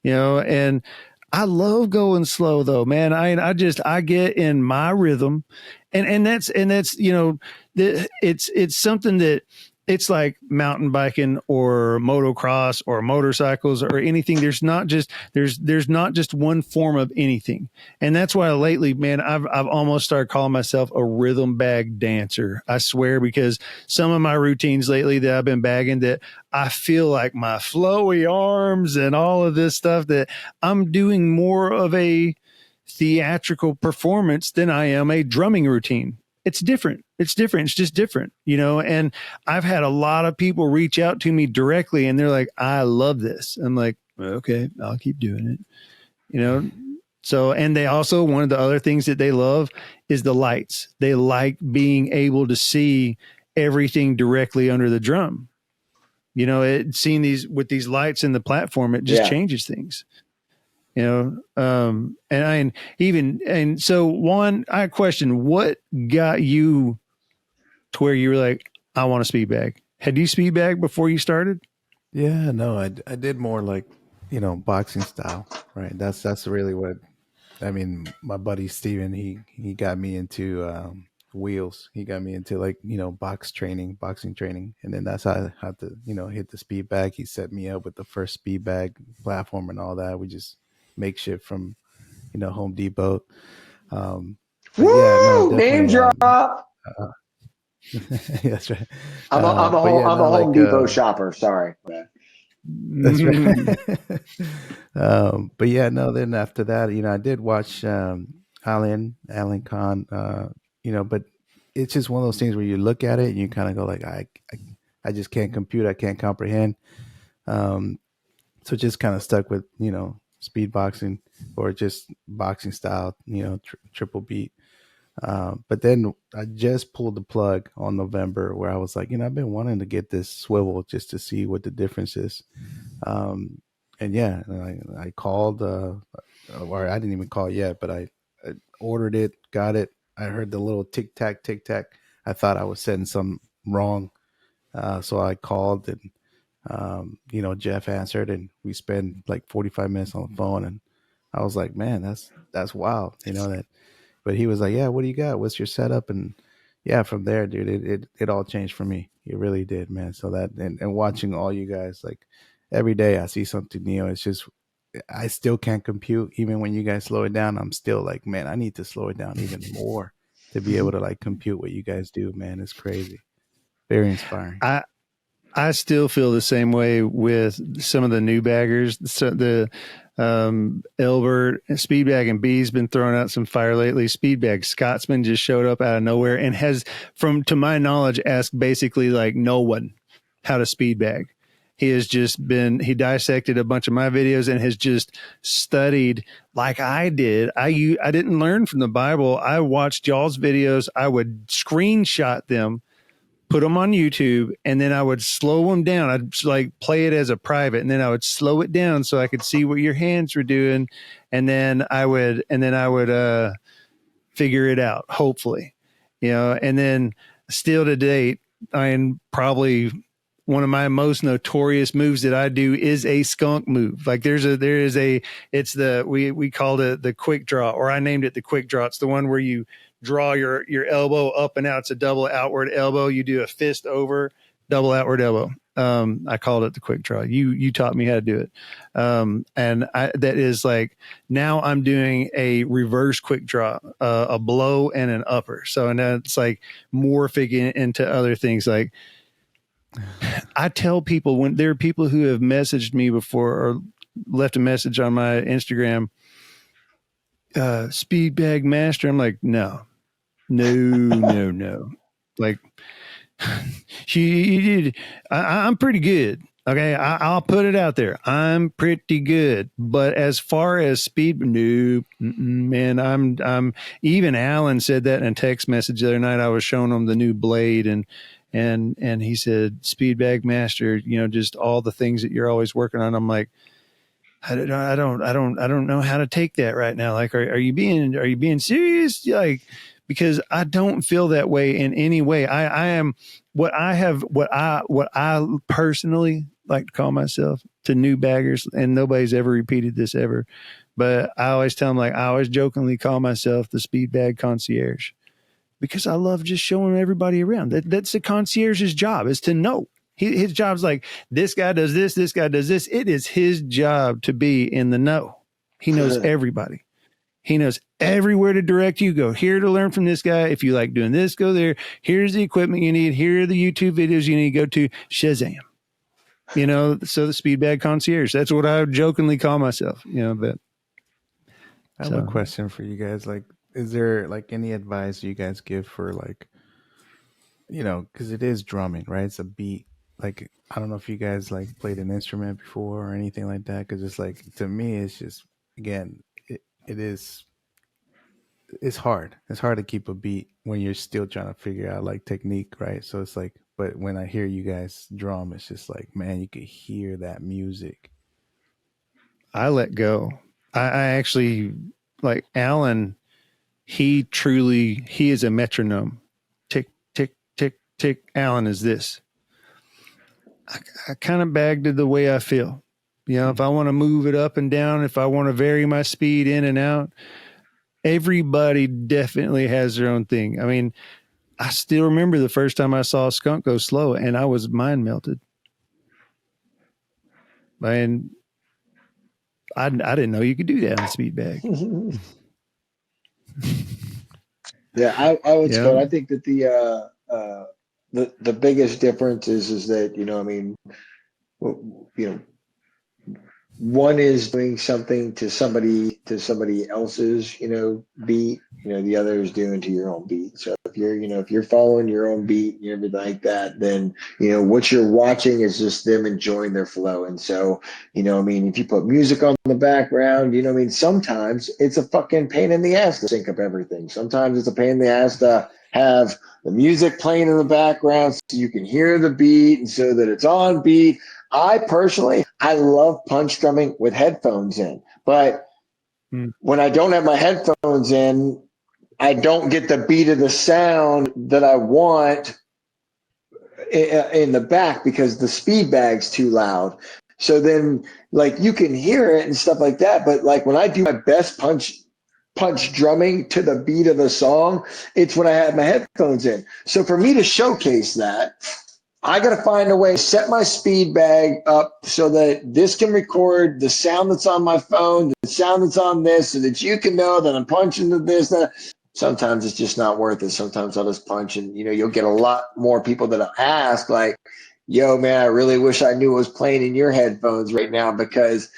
and I love going slow though, man. I get in my rhythm and that's, it's something that it's like mountain biking or motocross or motorcycles or anything. There's not just one form of anything. And that's why lately, man, I've almost started calling myself a rhythm bag dancer. I swear, because some of my routines lately that I've been bagging, that I feel like my flowy arms and all of this stuff, that I'm doing more of a theatrical performance than I am a drumming routine. It's different. It's just different, and I've had a lot of people reach out to me directly and they're like, I love this. I'm like, okay, I'll keep doing it, So, and they also, one of the other things that they love is the lights. They like being able to see everything directly under the drum. Seeing with these lights in the platform, it just changes things. And so Juan, I question, what got you to where you were like, I want to speed bag? Had you speed bag before you started? Yeah, no, I did more like, boxing style, right? That's really what, my buddy Steven, he got me into wheels. He got me into like, boxing training. And then that's how I had to, hit the speed bag. He set me up with the first speed bag platform and all that. We just makeshift from, Home Depot. Woo! No, name drop. That's right. I'm a Home Depot shopper. Sorry. That's right. But yeah, no, then after that, I did watch Allan Kahn, but it's just one of those things where you look at it and you kind of go like, I just can't compute, I can't comprehend. Um, so just kind of stuck with speed boxing or just boxing style, triple beat. But then I just pulled the plug on November where I was like, I've been wanting to get this swivel just to see what the difference is. Um, and yeah, I called, or I didn't even call yet, but I ordered it, got it. I heard the little tic tac, tic tac. I thought I was setting some wrong. So I called and, Jeff answered and we spent like 45 minutes on the phone. And I was like, man, that's wild. But he was like, yeah, what do you got? What's your setup? And yeah, from there, dude, it all changed for me. It really did, man. So that, and watching all you guys, like every day I see something new. It's just, I still can't compute. Even when you guys slow it down, I'm still like, man, I need to slow it down even more to be able to like compute what you guys do, man. It's crazy. Very inspiring. I still feel the same way with some of the new baggers. So the Elbert Speedbag and B's been throwing out some fire lately. Speedbag Scotsman just showed up out of nowhere and has, to my knowledge, asked basically like no one how to speedbag. He has just he dissected a bunch of my videos and has just studied like I did. I didn't learn from the Bible. I watched y'all's videos. I would screenshot them, put them on YouTube, and then I would slow them down. I'd like play it as a private, and then I would slow it down so I could see what your hands were doing, and then I would figure it out, hopefully, and then still to date, I'm probably one of my most notorious moves that I do is a skunk move. Like we called it the quick draw, or I named it the quick draw. It's the one where you draw your elbow up and out. It's a double outward elbow. You do a fist over, double outward elbow. I called it the quick draw. You taught me how to do it. That is like, now I'm doing a reverse quick draw, a blow and an upper. So now it's like morphing into other things. Like, I tell people, when there are people who have messaged me before or left a message on my Instagram, speed bag master. I'm like, no. Like, I'm pretty good. Okay. I'll put it out there. I'm pretty good. But as far as speed, no, man, I'm even Allan said that in a text message the other night. I was showing him the new blade and he said, speed bag master, just all the things that you're always working on. I'm like, I don't know how to take that right now. Like, are you being serious? Like, because I don't feel that way in any way. I am what I personally like to call myself to new baggers, and nobody's ever repeated this ever. But I always tell them, like, I always jokingly call myself the speed bag concierge, because I love just showing everybody around. That's the concierge's job, is to know. His job's like, this guy does this guy does this. It is his job to be in the know. He knows everybody. He knows everywhere to direct you. Go here to learn from this guy. If you like doing this, go there. Here's the equipment you need. Here are the YouTube videos you need to go to. Shazam. So the speed bag concierge. That's what I jokingly call myself. But I have a question for you guys. Like, is there like any advice you guys give for like, because it is drumming, right? It's a beat. Like, I don't know if you guys like played an instrument before or anything like that. Because it's like, to me, it's just, again, it's hard. It's hard to keep a beat when you're still trying to figure out like technique, right? So it's like, but when I hear you guys drum, it's just like, man, you could hear that music. I let go. I actually, like Allan, he is a metronome. Tick, tick, tick, tick. Allan is this. I kind of bagged it the way I feel. If I want to move it up and down, if I want to vary my speed in and out, everybody definitely has their own thing. I mean, I still remember the first time I saw Skunk go slow, and I was mind melted. And I didn't know you could do that on speed bag. Yeah, I would say, I think that the biggest difference is that, I mean, one is doing something to somebody else's, beat, the other is doing to your own beat. So if you're following your own beat and everything like that, then, what you're watching is just them enjoying their flow. And so, if you put music on the background, sometimes it's a fucking pain in the ass to sync up everything. Sometimes it's a pain in the ass to have the music playing in the background so you can hear the beat and so that it's on beat. I love punch drumming with headphones in, but when I don't have my headphones in, I don't get the beat of the sound that I want in the back because the speed bag's too loud. So then, like, you can hear it and stuff like that, but like when I do my best punch drumming to the beat of the song, it's when I have my headphones in. So for me to showcase that, I got to find a way to set my speed bag up so that this can record the sound that's on my phone, the sound that's on this, so that you can know that I'm punching to this. That. Sometimes it's just not worth it. Sometimes I'll just punch and, you'll get a lot more people that ask like, yo, man, I really wish I knew what was playing in your headphones right now, because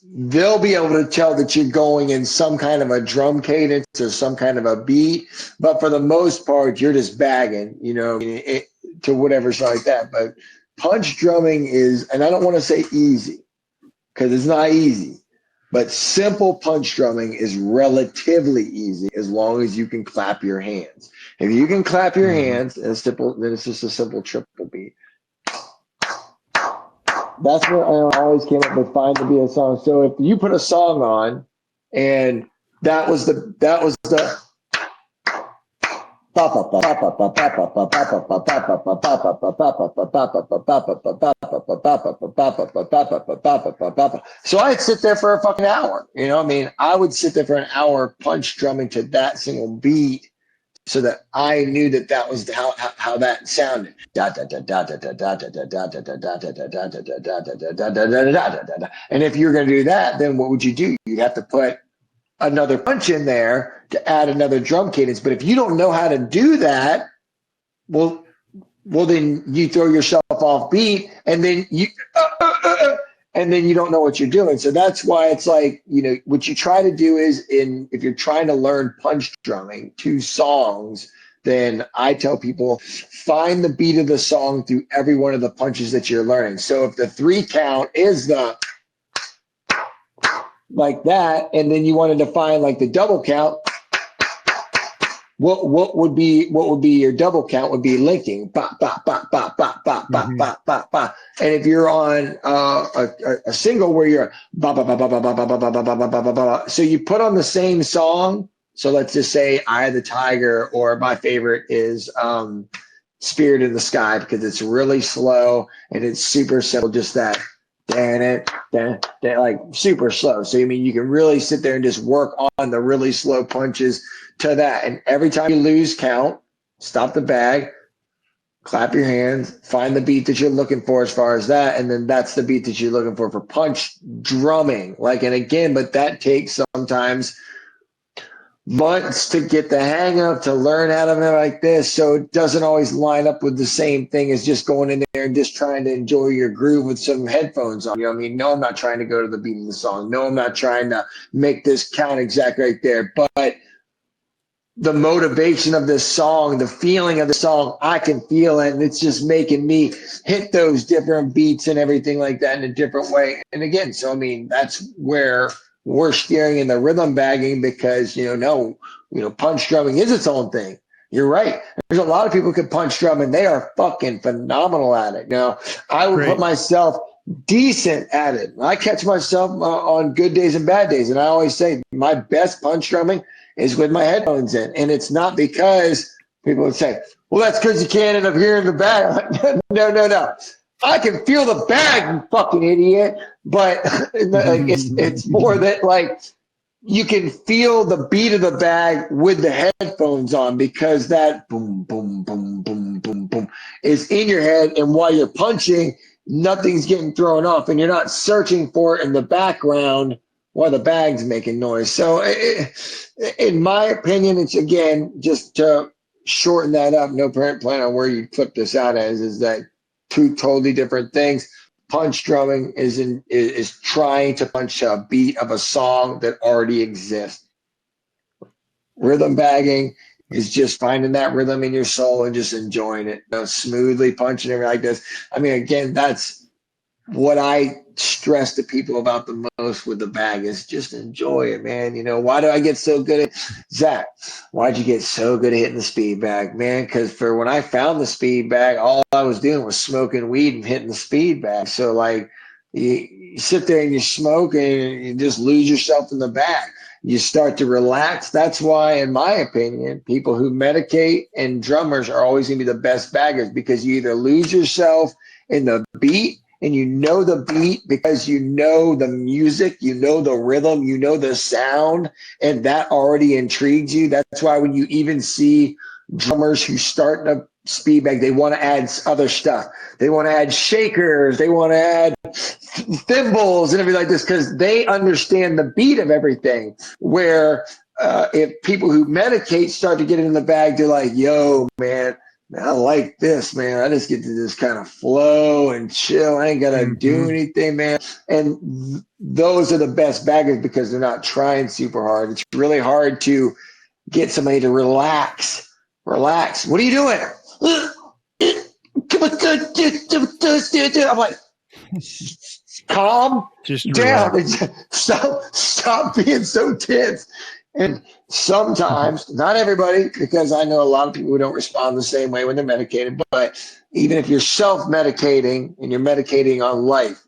they'll be able to tell that you're going in some kind of a drum cadence or some kind of a beat. But for the most part, you're just bagging, to whatever's like that. But punch drumming is, and I don't want to say easy because it's not easy, but simple punch drumming is relatively easy as long as you can clap your hands. If you can clap your hands, then it's just a simple triple beat. That's what I always came up with, find to be a song. So if you put a song on and that was the so I'd sit there for a fucking hour. I would sit there for an hour punch drumming to that single beat so that I knew that was how that sounded. And if you're going to do that, then what would you do? You'd have to put another punch in there to add another drum cadence. But if you don't know how to do that, well, then you throw yourself off beat, and then you don't know what you're doing. So that's why it's like, what you try to do is if you're trying to learn punch drumming to songs, then I tell people find the beat of the song through every one of the punches that you're learning. So if the 3 count is the like that, and then you wanted to find like the double count, what would be your double count would be linking, ba, ba, ba, ba, ba, ba, ba, ba, ba, ba. And if you're on a single where you're ba, ba, ba, ba, ba, ba, ba, ba, ba, ba, ba, ba, ba, ba, so you put on the same song. So let's just say Eye of the Tiger, or my favorite is Spirit in the Sky, because it's really slow and it's super simple, just that like super slow. So you can really sit there and just work on the really slow punches to that. And every time you lose count, stop the bag, clap your hands, find the beat that you're looking for as far as that, and then that's the beat that you're looking for punch drumming. And again, but that takes sometimes months to get the hang of, to learn how to do like this. So it doesn't always line up with the same thing as just going in there and just trying to enjoy your groove with some headphones on. No, I'm not trying to go to the beat of the song. No, I'm not trying to make this count exactly right there. But the motivation of this song, the feeling of the song, I can feel it. And it's just making me hit those different beats and everything like that in a different way. And again, so that's where we're steering in the rhythm bagging, because punch drumming is its own thing. You're right. There's a lot of people who can punch drum and they are fucking phenomenal at it. I would put myself decent at it. I catch myself on good days and bad days, and I always say my best punch drumming is with my headphones in. And it's not because people would say, well, that's because you can't end up hearing the bag. No. I can feel the bag, you fucking idiot. But it's more that you can feel the beat of the bag with the headphones on, because that boom, boom, boom, boom, boom, boom is in your head. And while you're punching, nothing's getting thrown off, and you're not searching for it in the background while the bag's making noise. So in my opinion, it's, again, just to shorten that up, no plan on where you clip this out as, is that 2 totally different things. punch drumming is trying to punch a beat of a song that already exists. Rhythm bagging is just finding that rhythm in your soul and just enjoying it, smoothly punching it like this. I mean, again, that's what I stress to people about the most with the bag is just enjoy it, man. Why do I get so good at Zach? Why'd you get so good at hitting the speed bag, man? Because for when I found the speed bag, all I was doing was smoking weed and hitting the speed bag. So like you sit there and you smoke and you just lose yourself in the bag. You start to relax. That's why, in my opinion, people who medicate and drummers are always going to be the best baggers because you either lose yourself in the beat and you know the beat because you know the music, you know the rhythm, you know the sound, and that already intrigues you. That's why when you even see drummers who start in a speed bag, they want to add other stuff. They want to add shakers. They want to add thimbles and everything like this because they understand the beat of everything. Where if people who medicate start to get in the bag, they're like, yo, man, I like this, man. I just get to just kind of flow and chill. I ain't got to do anything, man. And those are the best baggers because they're not trying super hard. It's really hard to get somebody to relax. Relax. What are you doing? I'm like, calm Just down. relax. Stop being so tense. And sometimes, not everybody, because I know a lot of people who don't respond the same way when they're medicated, but even if you're self-medicating and you're medicating on life,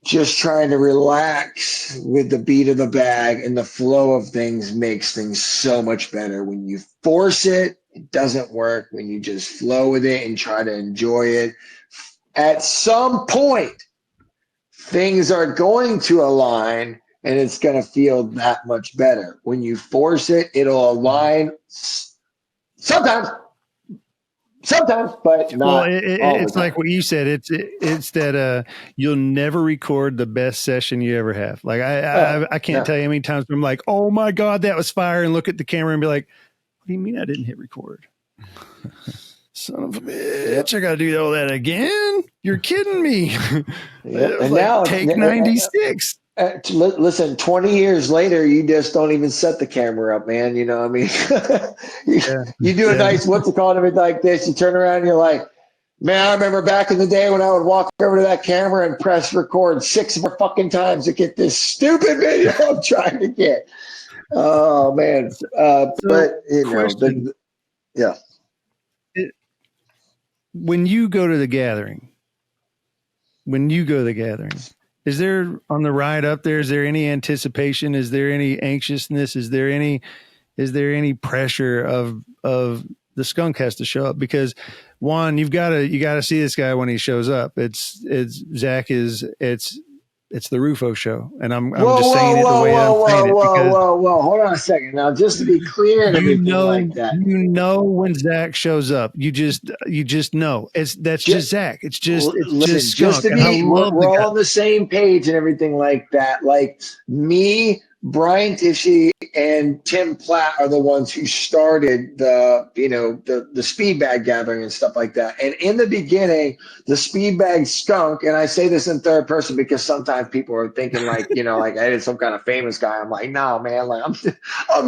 just trying to relax with the beat of the bag and the flow of things makes things so much better. When you force it, it doesn't work. When you just flow with it and try to enjoy it, at some point, things are going to align and it's going to feel that much better. When you force it, it'll align sometimes, but not it's like what you said. It's that you'll never record the best session you ever have. Like I can't tell you how many times I'm like, oh my God, that was fire, and look at the camera and be like, what do you mean I didn't hit record? Son of a bitch, I got to do all that again? You're kidding me. It was and like now take 96. Listen, 20 years later, you just don't even set the camera up, man. You know what I mean? You do a nice, what's it called, everything like this. You turn around and you're like, man, I remember back in the day when I would walk over to that camera and press record 6 more fucking times to get this stupid video I'm trying to get. Oh, man. But, yeah. When you go to the gathering, is there on the ride up there, is there any anticipation? Is there any anxiousness? Is there any pressure of the skunk has to show up? Because Juan, you got to see this guy when he shows up. It's the Ruffo show. And I'm just saying it the way I'm saying it. Whoa. Hold on a second. Now, just to be clear and everything like that. You know when Zach shows up. You just know. That's just Zach. It's just Skunk. Just to be, we're all on the same page and everything like that. Like me, Brian Tishy, and Tim Platt are the ones who started the speed bag gathering and stuff like that. And in the beginning, the speed bag skunk, and I say this in third person because sometimes people are thinking like, like I did some kind of famous guy. I'm like, no, man, like I'm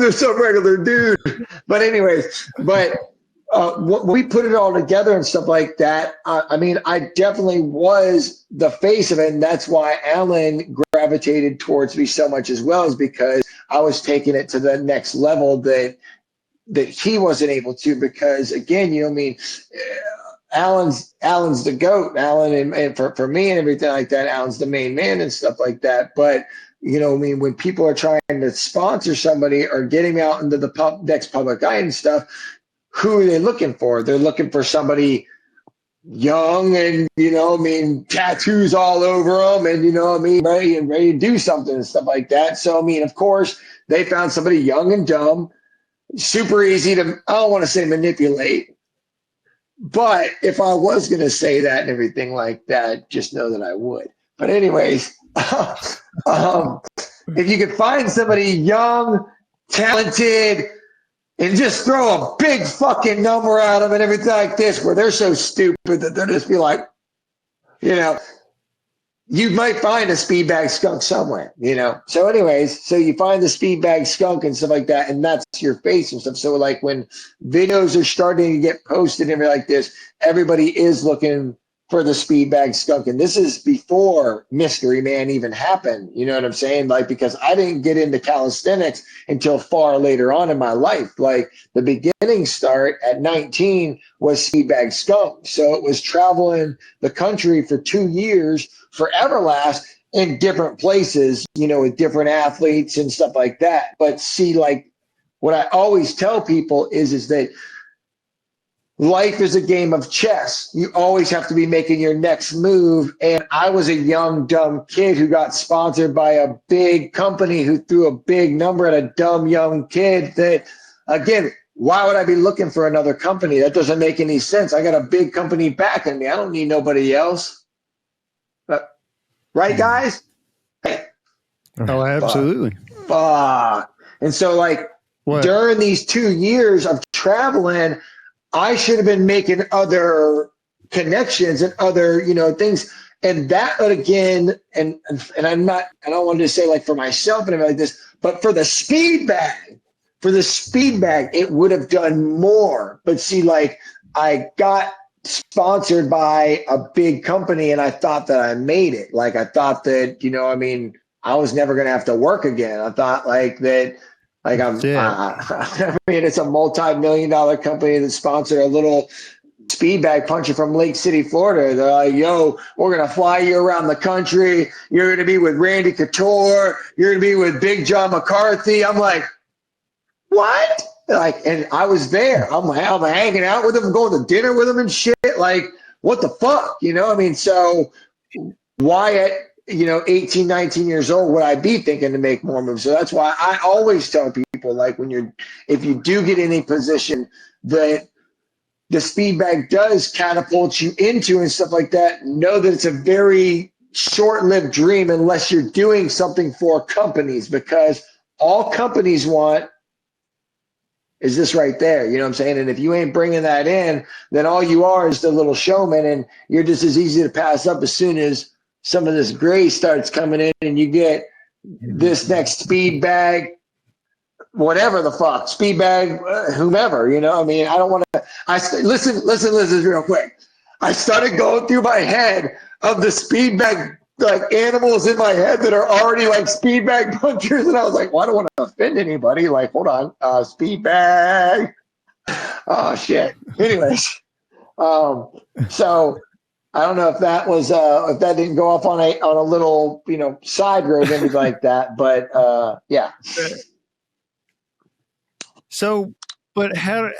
just a regular dude. But anyways, when we put it all together and stuff like that, I definitely was the face of it. And that's why Allan gravitated towards me so much as well, is because I was taking it to the next level that he wasn't able to, because again, Allan's the GOAT, Allan, and for me and everything like that, Allan's the main man and stuff like that. But when people are trying to sponsor somebody or getting out into the next public eye and stuff, who are they looking for? They're looking for somebody young and tattoos all over them and, ready to do something and stuff like that. So, of course, they found somebody young and dumb, super easy to, I don't want to say manipulate, but if I was going to say that and everything like that, just know that I would. But anyways, if you could find somebody young, talented, and just throw a big fucking number at them and everything like this, where they're so stupid that they'll just be like, you might find a speed bag skunk somewhere, you know? So anyways, so you find the speed bag skunk and stuff like that, and that's your face and stuff. So like when videos are starting to get posted and everything like this, everybody is looking for the speed bag skunk. And this is before Mystery Man even happened. You know what I'm saying? Like, because I didn't get into calisthenics until far later on in my life. Like the beginning start at 19 was speed bag skunk. So it was traveling the country for 2 years for Everlast in different places, you know, with different athletes and stuff like that. But see, like what I always tell people is that life is a game of chess. You always have to be making your next move. And I was a young, dumb kid who got sponsored by a big company who threw a big number at a dumb, young kid that, again, why would I be looking for another company? That doesn't make any sense. I got a big company backing me. I don't need nobody else. But, right, guys? Hey, Oh, absolutely. fuck. And so, like, What? during these 2 years of traveling, I should have been making other connections and other, you know, things. And that again, and I'm not, I don't want to say like for myself and everything like this, but for the speed bag, it would have done more. But see, like I got sponsored by a big company and I thought that I made it. Like I thought that, you know, I mean, I was never going to have to work again. I thought like that, like I mean, it's a multi-million-dollar company that sponsored a little speed bag puncher from Lake City, Florida. They're like, yo, we're going to fly you around the country. You're going to be with Randy Couture. You're going to be with Big John McCarthy. I'm like, what? Like, and I was there. I'm hanging out with them, going to dinner with them and shit. Like, what the fuck? You know, I mean, so why at, you know, 18, 19 years old would I be thinking to make more moves? So that's why I always tell people, like, if you do get in a position that the speed bag does catapult you into and stuff like that, know that it's a very short-lived dream unless you're doing something for companies, because all companies want is this right there. You know what I'm saying? And if you ain't bringing that in, then all you are is the little showman, and you're just as easy to pass up as soon as some of this gray starts coming in and you get this next speed bag, whatever the fuck, speed bag, whomever, you know? I mean, I don't want to, listen real quick. I started going through my head of the speed bag, like animals in my head that are already like speed bag punchers. And I was like, well, I don't want to offend anybody. Like, hold on, speed bag. Oh shit. Anyways, so I don't know if that was if that didn't go off on a little, you know, side road, anything like that, but yeah. So, but how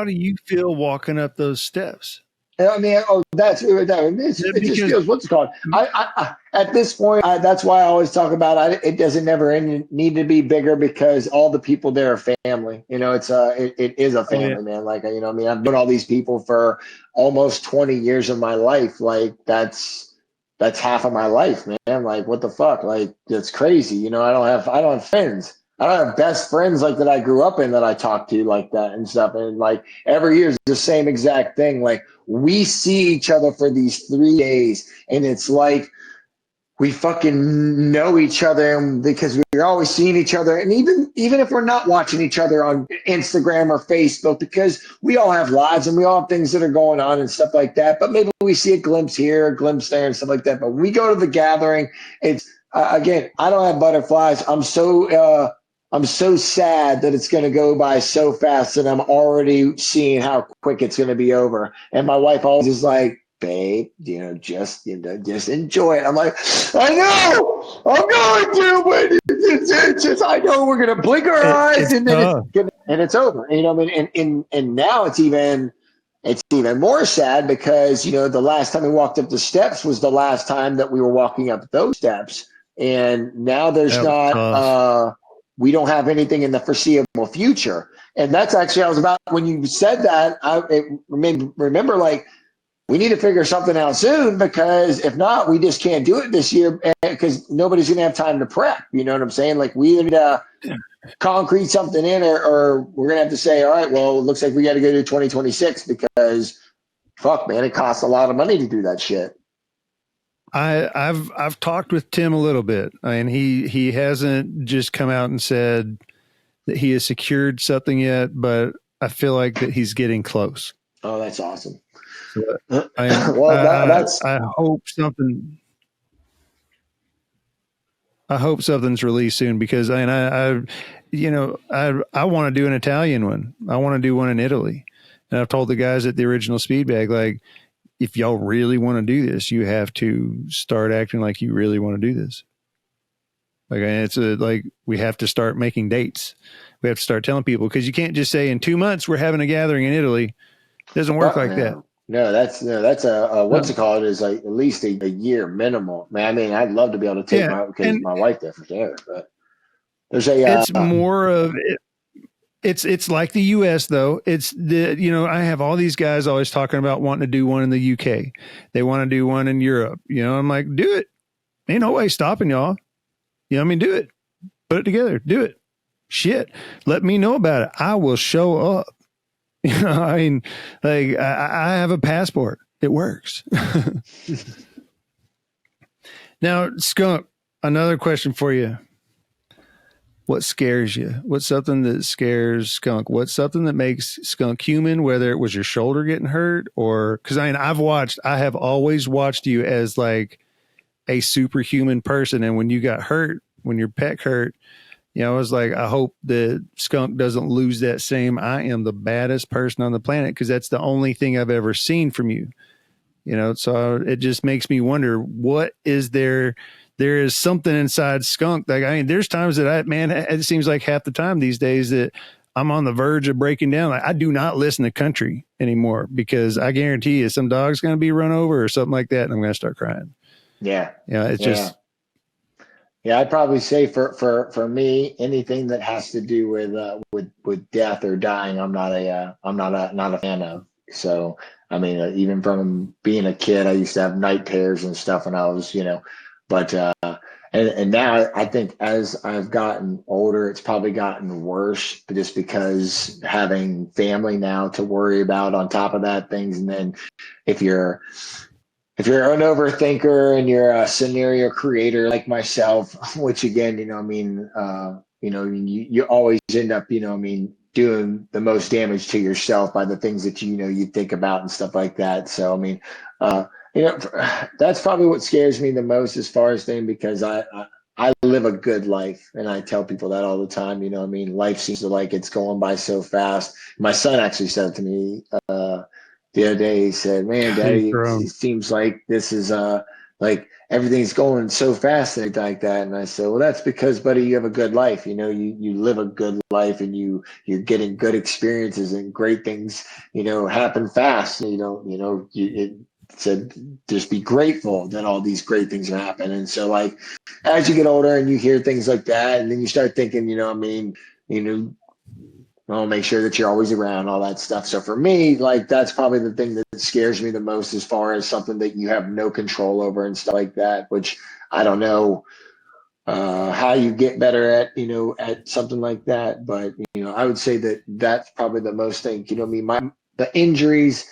do you feel walking up those steps? I mean, it just feels, what's it called? I at this point, that's why I always talk about it. It doesn't never need to be bigger because all the people there are family. You know, it is a family, man. Like, you know, I mean, I've known all these people for almost 20 years of my life. Like that's half of my life, man. Like, what the fuck? Like, it's crazy. You know, I don't have friends. I don't have best friends like that I grew up in that I talk to like that and stuff. And like every year is the same exact thing. Like we see each other for these 3 days and it's like we fucking know each other because we're always seeing each other. And even if we're not watching each other on Instagram or Facebook, because we all have lives and we all have things that are going on and stuff like that. But maybe we see a glimpse here, a glimpse there and stuff like that. But when we go to the gathering, it's again, I don't have butterflies. I'm so sad that it's going to go by so fast that I'm already seeing how quick it's going to be over. And my wife always is like, babe, just enjoy it. I'm like, I know, I'm going to, but it's just, I know we're going to blink our eyes and then it's over. You know, I mean, and now it's even more sad because, you know, the last time we walked up the steps was the last time that we were walking up those steps. And now there's we don't have anything in the foreseeable future. And that's actually, I was about, when you said that, remember like, we need to figure something out soon because if not, we just can't do it this year because nobody's going to have time to prep. You know what I'm saying? Like we either need to concrete something in or we're going to have to say, all right, well, it looks like we got to go to 2026 because fuck, man, it costs a lot of money to do that shit. I've talked with Tim a little bit, and he hasn't just come out and said that he has secured something yet, but I feel like that he's getting close. Oh, that's awesome. So Well, that's I hope something. I hope something's released soon because I want to do an Italian one. I want to do one in Italy, and I've told the guys at the original speed bag, like, if y'all really want to do this, you have to start acting like you really want to do this. Like, like we have to start making dates. We have to start telling people, because you can't just say in 2 months we're having a gathering in Italy. It doesn't work like that. No, that's a what's it called, is like at least a year minimal. Man, I mean, I'd love to be able to take my wife there for there, but there's it's more of it. It's like the U.S. though. It's I have all these guys always talking about wanting to do one in the U.K. They want to do one in Europe. I'm like, do it. Ain't no way stopping y'all. Do it. Put it together. Do it. Shit. Let me know about it. I will show up. I have a passport. It works. Now, Skunk, another question for you. What scares you? What's something that scares Skunk? What's something that makes Skunk human, whether it was your shoulder getting hurt or, because I have always watched you as like a superhuman person. And when you got hurt, when your pec hurt, I was like, I hope that Skunk doesn't lose that same, I am the baddest person on the planet, because that's the only thing I've ever seen from you. So it just makes me wonder, what is there? There is something inside Skunk. Like, there's times that it seems like half the time these days that I'm on the verge of breaking down. Like, I do not listen to country anymore, because I guarantee you some dog's going to be run over or something like that, and I'm going to start crying. Yeah. It's just. Yeah, I'd probably say for me, anything that has to do with death or dying, I'm not a fan of. So, I mean, even from being a kid, I used to have night terrors and stuff when I was, but and now I think as I've gotten older, it's probably gotten worse, just because having family now to worry about on top of that things, and then if you're an overthinker and you're a scenario creator like myself, which again, you always end up, doing the most damage to yourself by the things that you think about and stuff like that. So, that's probably what scares me the most as far as thing, because I live a good life, and I tell people that all the time. Life seems like it's going by so fast. My son actually said it to me the other day. He said, "Man, Daddy, it seems like this is like everything's going so fast and like that." And I said, "Well, that's because, buddy, you have a good life. You live a good life, and you're getting good experiences, and great things, happen fast. It said, just be grateful that all these great things happen." And so, like, as you get older and you hear things like that, and then you start thinking, I'll make sure that you're always around, all that stuff. So for me, like, that's probably the thing that scares me the most, as far as something that you have no control over and stuff like that, which I don't know how you get better at, at something like that. But, I would say that that's probably the most thing, the injuries,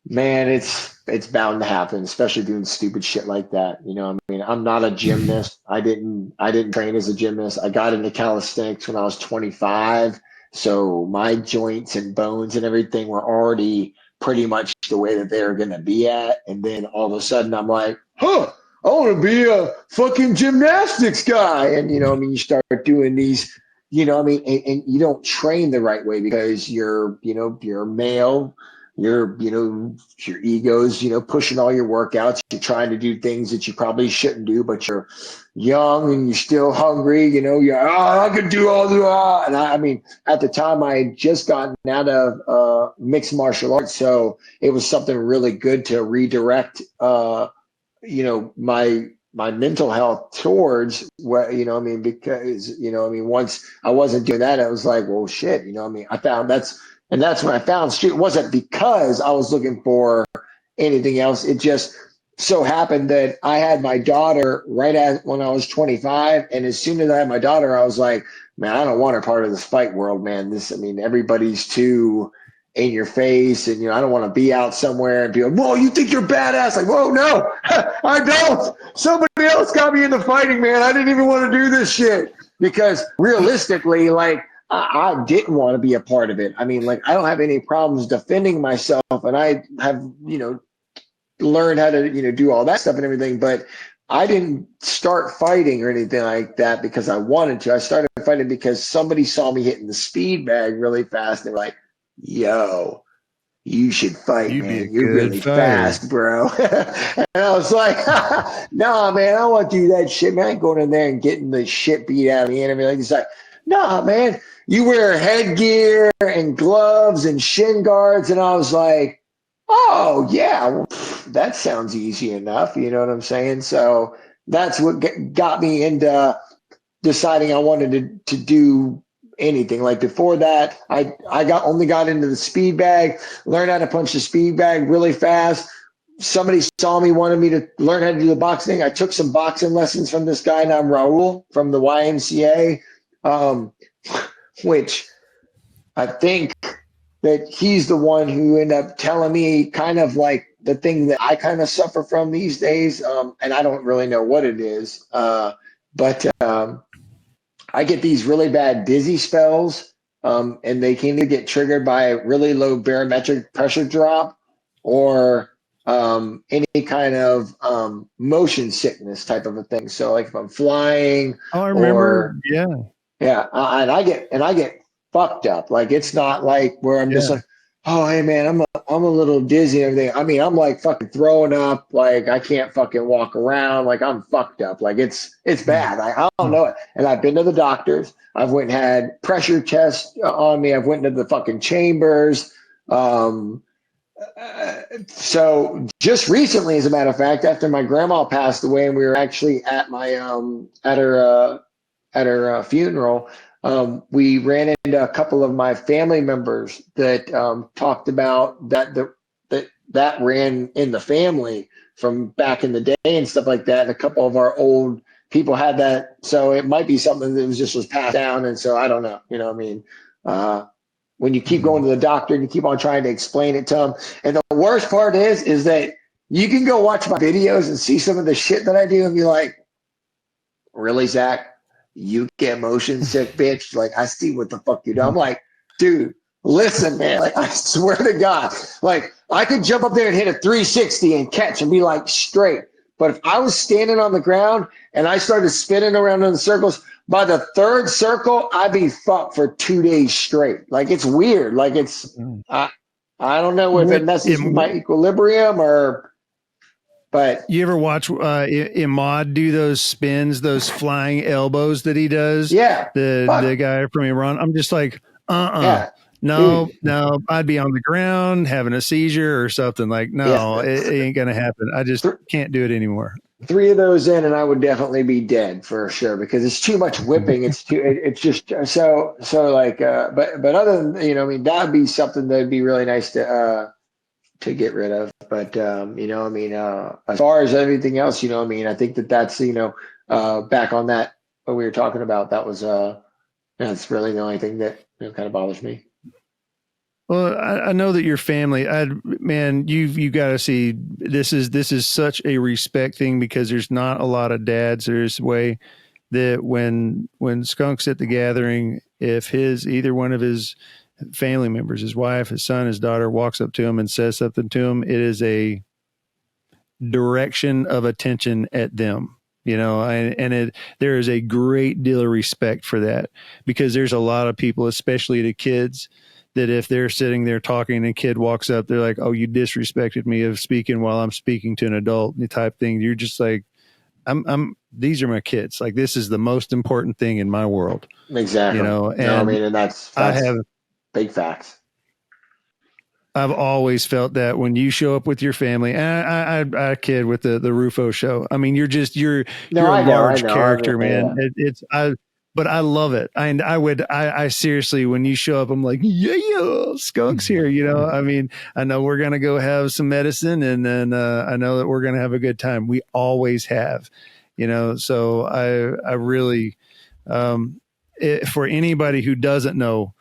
man, it's bound to happen, especially doing stupid shit like that. I'm not a gymnast. I didn't train as a gymnast. I got into calisthenics when I was 25. So my joints and bones and everything were already pretty much the way that they were going to be at. And then all of a sudden I'm like, I want to be a fucking gymnastics guy. And, you start doing these, and you don't train the right way, because you're a male. Your ego's, pushing all your workouts. You're trying to do things that you probably shouldn't do, but you're young and you're still hungry. I could do all the, and I mean, at the time I had just gotten out of mixed martial arts. So it was something really good to redirect, my mental health towards what, because, once I wasn't doing that, I was like, well, shit, I found and that's when I found street. It wasn't because I was looking for anything else. It just so happened that I had my daughter when I was 25. And as soon as I had my daughter, I was like, man, I don't want her part of this fight world, man. Everybody's too in your face, and I don't want to be out somewhere and be like, whoa, you think you're badass? Like, whoa, no, I don't. Somebody else got me into fighting, man. I didn't even want to do this shit, because realistically, like, I didn't want to be a part of it. I mean, like, I don't have any problems defending myself, and I have, learned how to, do all that stuff and everything, but I didn't start fighting or anything like that because I wanted to. I started fighting because somebody saw me hitting the speed bag really fast. They're like, yo, you should fight, You'd be a man. You're good really fighter. fast, bro. And I was like, nah, man, I don't want to do that shit, man. I ain't going in there and getting the shit beat out of me and everything. He's like, nah, man, you wear headgear and gloves and shin guards. And I was like, oh, yeah, well, that sounds easy enough. You know what I'm saying? So that's what got me into deciding I wanted to do anything. Like before that, I only got into the speed bag, learned how to punch the speed bag really fast. Somebody saw me, wanted me to learn how to do the boxing. I took some boxing lessons from this guy named Raul from the YMCA, which I think that he's the one who ended up telling me kind of like the thing that I kind of suffer from these days. And I don't really know what it is. But I get these really bad dizzy spells, and they can either get triggered by a really low barometric pressure drop or any kind of motion sickness type of a thing. So like if I'm flying Oh, I remember. or Yeah. yeah, and I get fucked up. Like it's not like where I'm just Yeah. like, oh hey man, I'm a little dizzy and everything. I mean, I'm like fucking throwing up. Like I can't fucking walk around. Like I'm fucked up. Like it's bad. I don't know it. And I've been to the doctors. I've went and had pressure tests on me. I've went into the fucking chambers. So just recently, as a matter of fact, after my grandma passed away, and we were actually at my at her funeral, we ran into a couple of my family members that talked about that ran in the family from back in the day and stuff like that. And a couple of our old people had that, so it might be something that was passed down. And so I don't know, you know what I mean? When you keep going to the doctor and you keep on trying to explain it to them, and the worst part is that you can go watch my videos and see some of the shit that I do and be like, really, Zach? You get motion sick, bitch. Like, I see what the fuck you do. I'm like, dude, listen, man. Like, I swear to God, like, I could jump up there and hit a 360 and catch and be like straight. But if I was standing on the ground and I started spinning around in the circles, by the third circle, I'd be fucked for 2 days straight. Like, it's weird. Like, I don't know if it What messes with my equilibrium or, but you ever watch Imad do those spins, those flying elbows that he does? yeah, The guy from Iran. I'm just like, yeah, no, dude. no. I'd be on the ground having a seizure or something. Like, no, Yeah. it ain't gonna happen. I just can't do it anymore. 3 of those in, and I would definitely be dead for sure because it's too much whipping. It's just so like. But other than I mean, that'd be something that'd be really nice to get rid of. But I mean, as far as everything else, I mean, I think that's back on that what we were talking about. That was that's really the only thing that kind of bothers me. Well, I know that your family, man, you got to see this is such a respect thing because there's not a lot of dads. There's a way that when Skunk's at the gathering, if either one of his family members, his wife, his son, his daughter, walks up to him and says something to him, it is a direction of attention at them. There is a great deal of respect for that because there's a lot of people, especially the kids, that if they're sitting there talking and a kid walks up, they're like, oh, you disrespected me of speaking while I'm speaking to an adult type thing. You're just like, these are my kids. Like, this is the most important thing in my world. Exactly. And no, I mean, and that's I have big facts. I've always felt that when you show up with your family, and I kid with the Ruffo show. I mean, you're a large character, man. But I love it. I seriously, when you show up, I'm like, yeah, Skunk's here. I mean, I know we're gonna go have some medicine, and then I know that we're gonna have a good time. We always have, So I really, for anybody who doesn't know,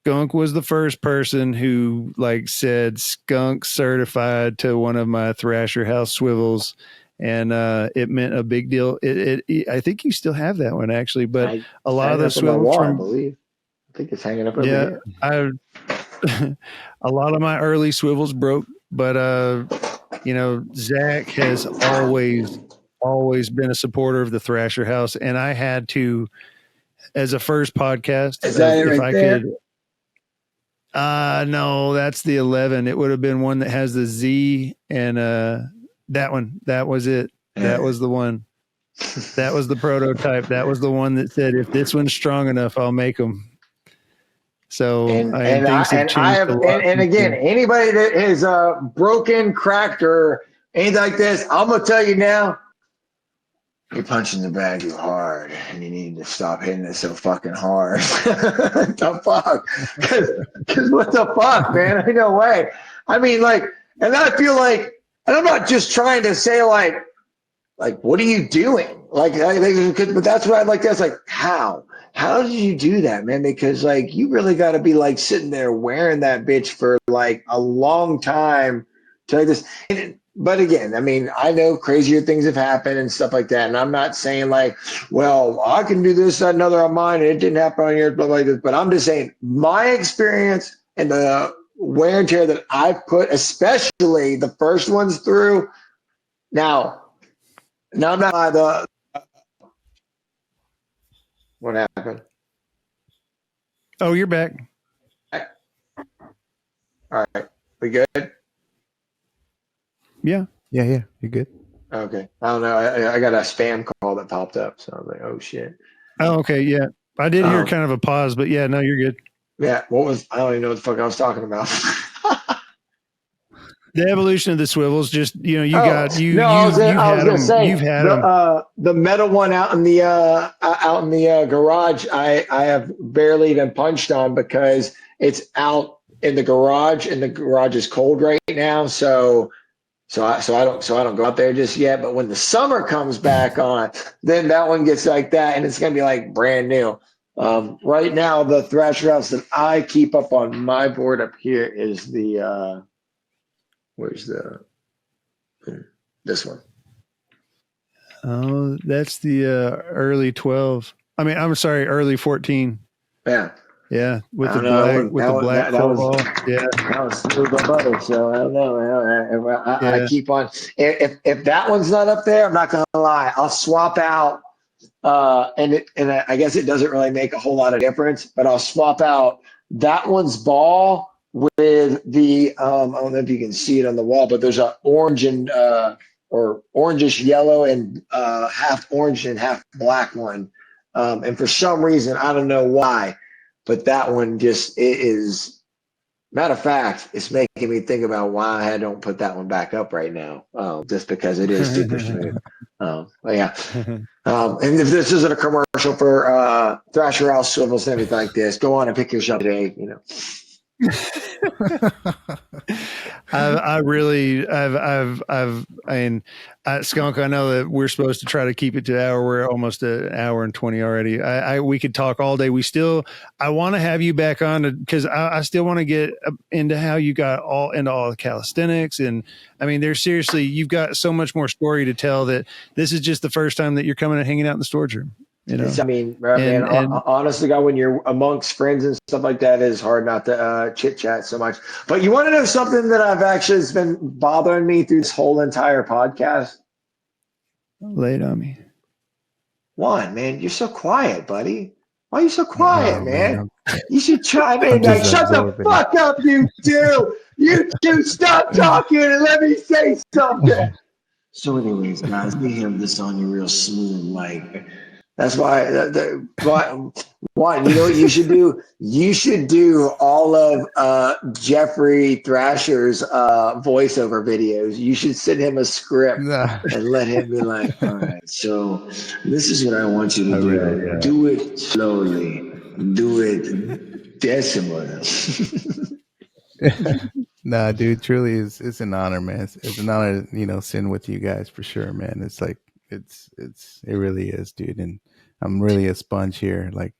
Skunk was the first person who like said Skunk certified to one of my Thrasher House swivels, and it meant a big deal. I think you still have that one actually, but a lot of the swivels I believe. I think it's hanging up over here. I a lot of my early swivels broke, but Zach has always been a supporter of the Thrasher House, and I had to, as a first podcast, Is that it if right I there? could. No, that's the 11. It would have been one that has the Z and that one. That was it. That was the one. That was the prototype. That was the one that said, if this one's strong enough, I'll make them. So things have changed a lot. And again, anybody that is broken, cracked, or anything like this, I'm gonna tell you now, you're punching the bag too hard, and you need to stop hitting it so fucking hard. The fuck? Because what the fuck, man? Ain't no way. I mean, like, and I feel like, and I'm not just trying to say like, what are you doing? But that's what I'd like to ask, like, how? How did you do that, man? Because like you really got to be like sitting there wearing that bitch for like a long time to like this. But again, I mean, I know crazier things have happened and stuff like that. And I'm not saying like, well, I can do this, that, another on mine, and it didn't happen on yours, blah, blah, blah. But I'm just saying my experience and the wear and tear that I put, especially the first ones through. Now I'm not what happened? Oh, you're back. All right. We good? Yeah. Yeah. You good? Okay. I don't know. I got a spam call that popped up. So I was like, oh, shit. Oh, okay. Yeah. I did hear kind of a pause, but yeah, no, you're good. Yeah. I don't even know what the fuck I was talking about. The evolution of the swivels, just you've had them. The metal one out in the garage. I have barely even punched on because it's out in the garage, and the garage is cold right now. So I don't go out there just yet. But when the summer comes back on, then that one gets like that, and it's gonna be like brand new. Right now, the Thrasher House that I keep up on my board up here is the. Where's this one? Oh, that's the early 12. I mean, I'm sorry, early 14. Yeah. Yeah, with the black ball. Yeah, that was smooth but butter. So I don't know. I keep on. If that one's not up there, I'm not gonna lie. I'll swap out. And I guess it doesn't really make a whole lot of difference, but I'll swap out that one's ball with the I don't know if you can see it on the wall, but there's an orange and or orangish yellow and half orange and half black one. And for some reason, I don't know why, but that one just it is. Matter of fact, it's making me think about why I don't put that one back up right now, just because it is super smooth. But yeah. And if this isn't a commercial for Thrasher House swivels and everything like this, go on and pick yours up today. Skunk, I know that we're supposed to try to keep it to an hour. We're almost an hour and 20 already. We could talk all day. I want to have you back on because I still want to get into how you got into all the calisthenics. And I mean, you've got so much more story to tell that this is just the first time that you're coming and hanging out in the storage room. Honestly, God, when you're amongst friends and stuff like that, it's hard not to chit chat so much. But you want to know something that I've actually has been bothering me through this whole entire podcast? Lay it on me. Juan, man, you're so quiet, buddy. Why are you so quiet, man? You should chime in. Shut the fuck up, you two. You two, stop talking and let me say something. So, anyways, guys, we have this on you real smooth, like. That's why. One, you know what you should do? You should do all of Jeffrey Thrasher's voiceover videos. You should send him a script and let him be like, "All right, so this is what I want you to do. Really, yeah. Do it slowly. Do it decimal." Nah, dude, truly it's an honor, man. It's an honor, sitting with you guys for sure, man. It's like it really is, dude. And I'm really a sponge here, like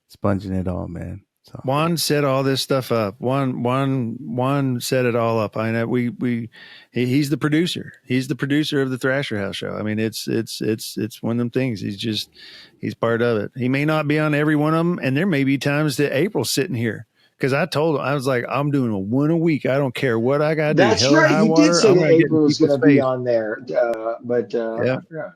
sponging it all, man. So Juan set all this stuff up. Juan set it all up. I know he's the producer. He's the producer of the Thrasher House show. I mean, it's one of them things. He's part of it. He may not be on every one of them, and there may be times that April's sitting here because I told him I was like, I'm doing one a week. I don't care what I got to do. That's Hell or right. high You did water. say I'm that going to get in April was going people's to be face. on there, Yeah. yeah.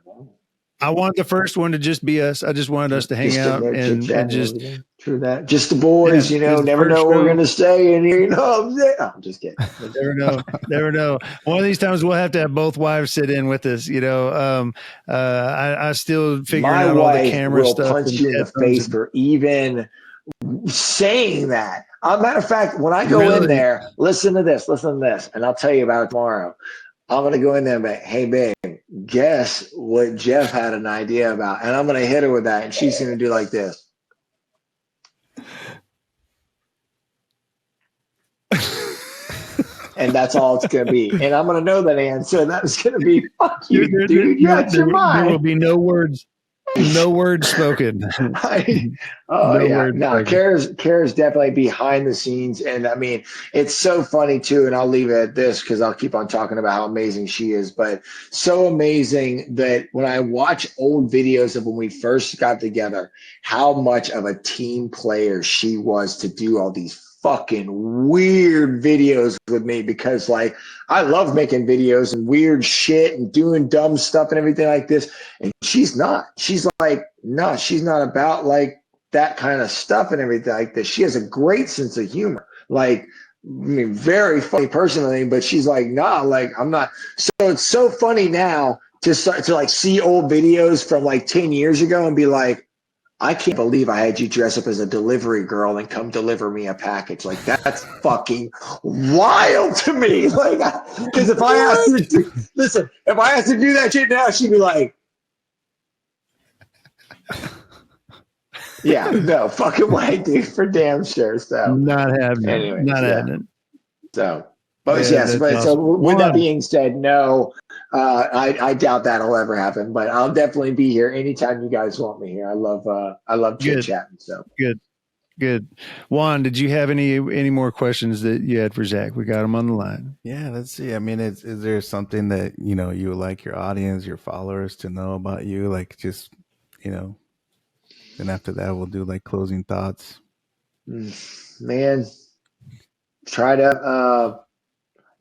I want the first one to just be us. I just wanted us to hang out and just true that. Just the boys, because the never first know what we're show. gonna say in here. I'm just kidding. Never know. Never know. One of these times we'll have to have both wives sit in with us. I still figuring My out all the wife camera will stuff punch and you in the headphones. face for even saying that. Matter of fact, when I go in Really? there, listen to this, and I'll tell you about it tomorrow. I'm gonna go in there and be like, hey babe, guess what Jeff had an idea about, and I'm gonna hit her with that, and she's gonna do like this. And that's all it's going to be. And I'm going to know that answer. That's going to be, fuck you, dude. You out your mind. There will be no words. No words spoken. No words spoken. Kara's definitely behind the scenes. And I mean, it's so funny too. And I'll leave it at this because I'll keep on talking about how amazing she is. But so amazing that when I watch old videos of when we first got together, how much of a team player she was to do all these fucking weird videos with me, because like I love making videos and weird shit and doing dumb stuff and everything like this. And she's not. She's like, no, she's not about like that kind of stuff and everything like this. She has a great sense of humor. Like, I mean, very funny person, but she's like, nah, like I'm not. So it's so funny now to start to like see old videos from like 10 years ago and be like, I can't believe I had you dress up as a delivery girl and come deliver me a package. Like, that's fucking wild to me. Like, because if I asked her to listen, if I asked her to do that shit now, she'd be like, yeah, no, fucking way, dude, for damn sure. So, not happening. anyways, not happening. So, but yes, but awesome. So with that being said, no, I doubt that'll ever happen. But I'll definitely be here anytime you guys want me here. I love chit chatting. So good. Juan, did you have any more questions that you had for Zach? We got him on the line. Yeah, let's see. I mean, is there something that you would like your audience, your followers to know about you? Like, just then after that, we'll do like closing thoughts. Man, try to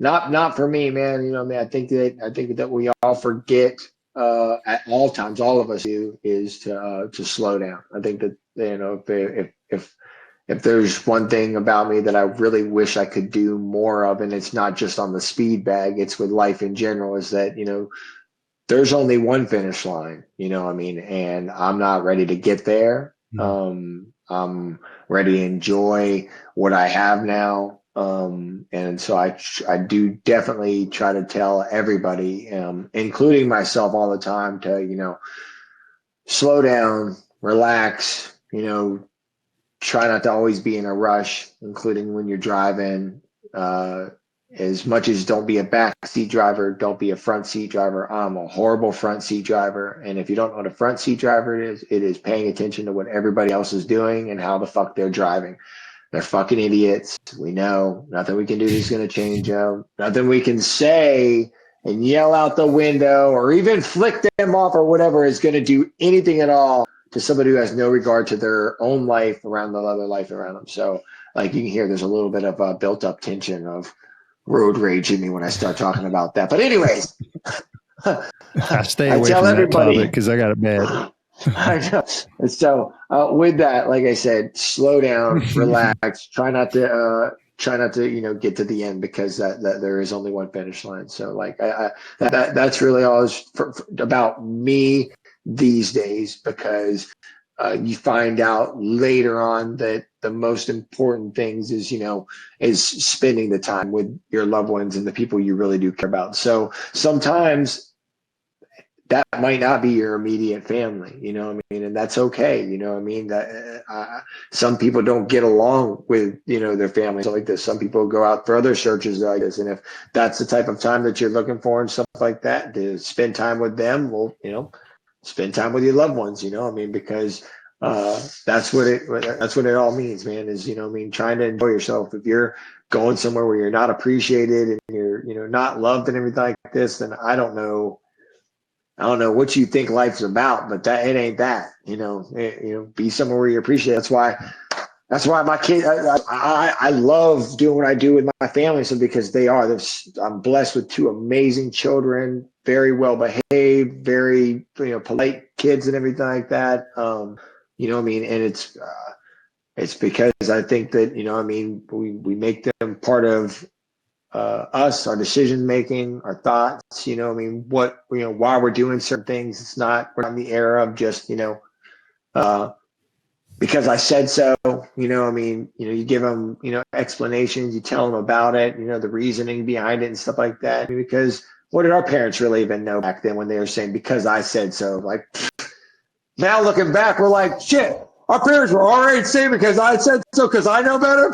not for me, man. I think that we all forget at all times, all of us do, is to slow down. I think that if there's one thing about me that I really wish I could do more of, and it's not just on the speed bag, it's with life in general, is that there's only one finish line, and I'm not ready to get there. I'm ready to enjoy what I have now. And so I do definitely try to tell everybody, including myself all the time, to, slow down, relax, try not to always be in a rush, including when you're driving. As much as don't be a back seat driver, don't be a front seat driver. I'm a horrible front seat driver. And if you don't know what a front seat driver is, it is paying attention to what everybody else is doing and how the fuck they're driving. They're fucking idiots. We know nothing we can do is going to change them. Nothing we can say and yell out the window or even flick them off or whatever is going to do anything at all to somebody who has no regard to their own life around the other life around them. So like you can hear, there's a little bit of a built up tension of road rage in me when I start talking about that. But anyways, I stay away from that topic because I got it bad. I know. And so with that, like I said, slow down, relax, try not to get to the end, because that there is only one finish line. So like that's really all about me these days, because you find out later on that the most important things is spending the time with your loved ones and the people you really do care about. So sometimes that might not be your immediate family, and that's okay. That some people don't get along with, their families like this. Some people go out for other searches like this. And if that's the type of time that you're looking for and stuff like that, to spend time with them, well, spend time with your loved ones, because That's what it all means, man, is, you know, I mean, trying to enjoy yourself. If you're going somewhere where you're not appreciated and you're, you know, not loved and everything like this, then I don't know what you think life's about, but that it ain't that, you know. Be somewhere where you appreciate it. That's why my kid, I love doing what I do with my family. So because I'm blessed with two amazing children, very well behaved, very, you know, polite kids and everything like that. You know what I mean? And it's because I think that, you know, I mean, we make them part of us, our decision making, our thoughts, you know, I mean, why we're doing certain things. We're not in the era of just, you know, because I said so, you know, I mean, you know, you give them, you know, explanations, you tell them about it, you know, the reasoning behind it and stuff like that. Because what did our parents really even know back then when they were saying, because I said so? Like, now looking back, we're like, shit, our parents were already saying because I said so, because I know better.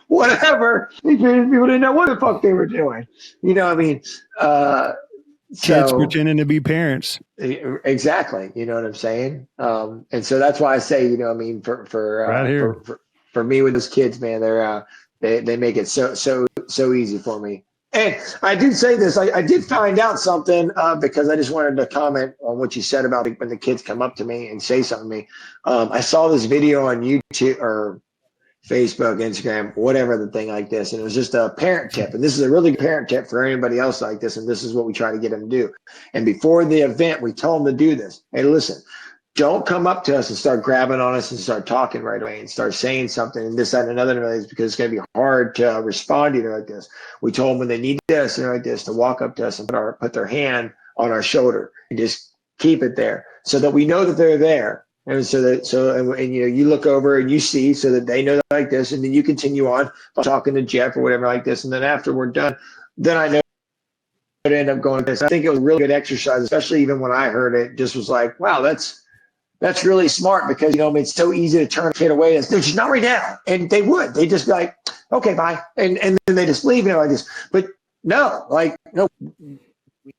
Whatever. These people didn't know what the fuck they were doing. You know what I mean? Kids So pretending to be parents. exactly, you know what I'm saying? And so that's why I say, you know, I mean, Right here. for me with those kids, man, they make it so easy for me. And I did say this. I did find out something because I just wanted to comment on what you said about when the kids come up to me and say something to me. I saw this video on YouTube or Facebook, Instagram, whatever the thing like this. And it was just a parent tip. And this is a really good parent tip for anybody else like this. And this is what we try to get them to do. And before the event, we told them to do this. Hey, listen, don't come up to us and start grabbing on us and start talking right away and start saying something and this, that, and another because it's going to be hard to respond to you like this. We told them when they need this and like this to walk up to us and put their hand on our shoulder and just keep it there so that we know that they're there. And and you know, you look over and you see so that they know like this, and then you continue on talking to Jeff or whatever like this. And then after we're done, then I know it end up going like this. I think it was a really good exercise, especially even when I heard it, just was like, wow, that's really smart because, you know, I mean, it's so easy to turn a kid away and say, she's not right now. And they would. They just be like, okay, bye. And then they just leave, you know, like this. But no, like, no, we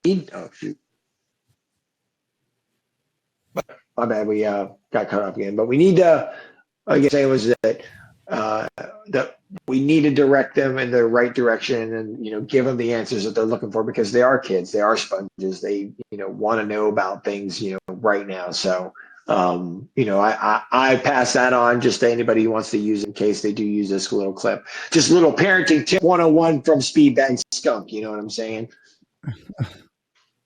need, oh, shoot. My bad, we got cut off again. But we need to, like I saying was that we need to direct them in the right direction and, you know, give them the answers that they're looking for because they are kids, they are sponges, they, you know, want to know about things, you know, right now. So, you know, I pass that on just to anybody who wants to use it in case they do use this little clip. Just a little parenting tip 101 from Speedback and Skunk. You know what I'm saying?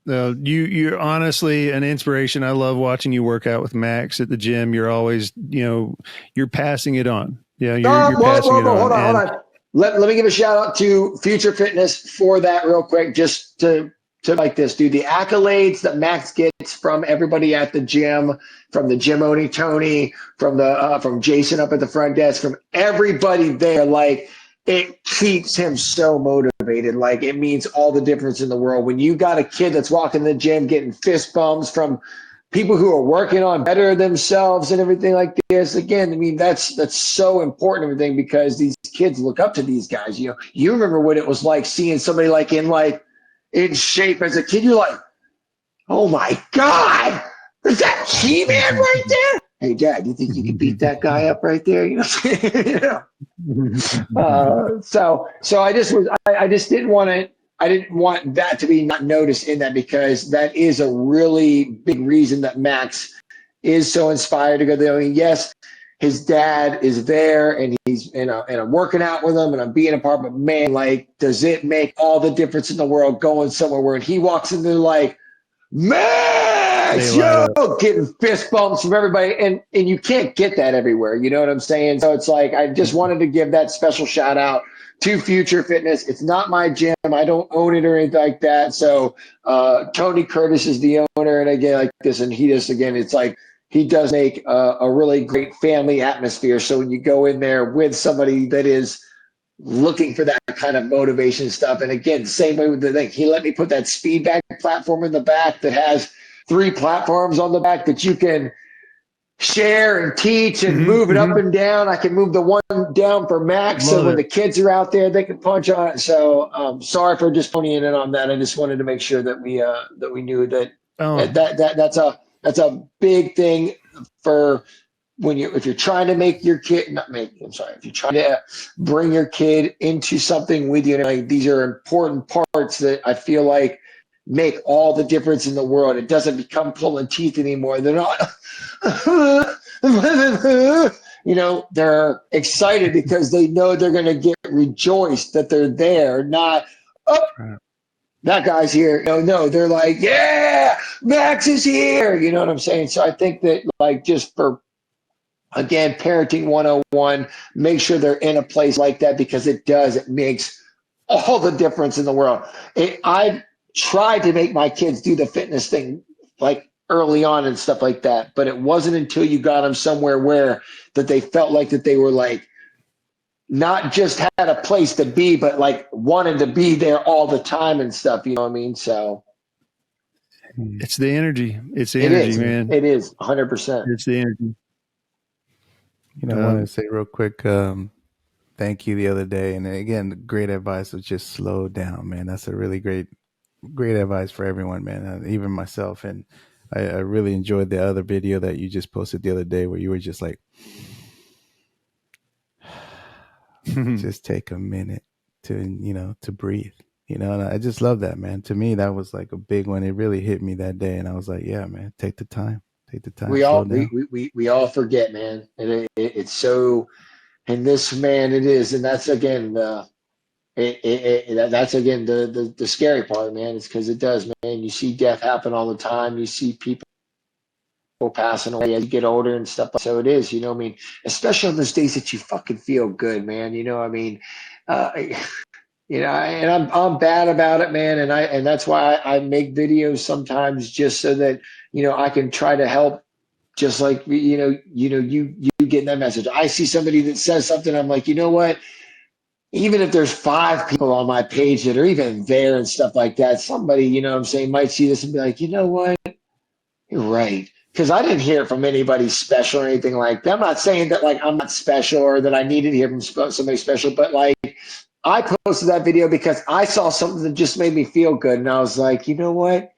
You're honestly an inspiration. I love watching you work out with Max at the gym. You're always, you know, you're passing it on. Yeah, you're passing it on. Hold on. Let me give a shout out to Future Fitness for that real quick, just to like this, dude. The accolades that Max gets from everybody at the gym, from the gym owner Tony, from Jason up at the front desk, from everybody there, like it keeps him so motivated. Like it means all the difference in the world when you got a kid that's walking the gym getting fist bumps from people who are working on better themselves and everything like this. Again, I mean, that's so important, everything, because these kids look up to these guys. You know, you remember what it was like seeing somebody like in shape as a kid. You're like, oh my God, is that He-Man right there? Hey, Dad, you think you can beat that guy up right there? You know, so I just didn't want to. I didn't want that to be not noticed in that because that is a really big reason that Max is so inspired to go there. I mean, yes, his dad is there and and I'm working out with him and I'm being a part, but man, like, does it make all the difference in the world going somewhere where he walks into like, Max, yo, getting fist bumps from everybody. And you can't get that everywhere. You know what I'm saying? So it's like, I just wanted to give that special shout out to Future Fitness. It's not my gym. I don't own it or anything like that. So Tony Curtis is the owner. And again, like this, and he just, again, it's like, he does make a really great family atmosphere. So when you go in there with somebody that is looking for that kind of motivation stuff. And again, same way with the thing, he let me put that Speedback platform in the back that has 3 platforms on the back that you can share and teach and move it up and down. I can move the one down for Max. So when the kids are out there, they can punch on it. So sorry for just ponying in on that. I just wanted to make sure that we knew that that's a big thing for if you're trying to make your kid not make I'm sorry, if you're trying to bring your kid into something with you, and like these are important parts that I feel like make all the difference in the world. It doesn't become pulling teeth anymore. They're not they're excited because they know they're going to get rejoiced that they're there, not oh, that guy's here. No, they're like, yeah, Max is here. You know what I'm saying? So I think that, like, just for, again, parenting 101, make sure they're in a place like that, because it makes all the difference in the world. I've tried to make my kids do the fitness thing like early on and stuff like that, but it wasn't until you got them somewhere where that they felt like that they were like, not just had a place to be, but like wanted to be there all the time and stuff. You know what I mean? So It's the energy. It's the it energy, is. man. It is 100%. It's the energy. I wanted to say real quick, thank you the other day. And again, great advice was just slow down, man. That's a really great advice for everyone, man. Even myself. And I really enjoyed the other video that you just posted the other day where you were just like, just take a minute to breathe, and I just love that, man. To me, that was like a big one. It really hit me that day. And I was like, yeah, man, take the time, slow down. We all forget, man. And it's so, and this, man, it is. And that's again, that's again, the scary part, man. It's because it does, man. You see death happen all the time. You see people passing away as you get older and stuff. So it is, I mean, especially on those days that you fucking feel good, man. I mean, uh, and I'm bad about it, man. And that's why I make videos sometimes, just so that, I can try to help, just like, you getting that message. I see somebody that says something. I'm like, you know what? Even if there's 5 people on my page that are even there and stuff like that, somebody, what I'm saying, might see this and be like, you know what? You're right. Because I didn't hear it from anybody special or anything like that. I'm not saying that like I'm not special or that I needed to hear from somebody special, but like I posted that video because I saw something that just made me feel good. And I was like, you know what?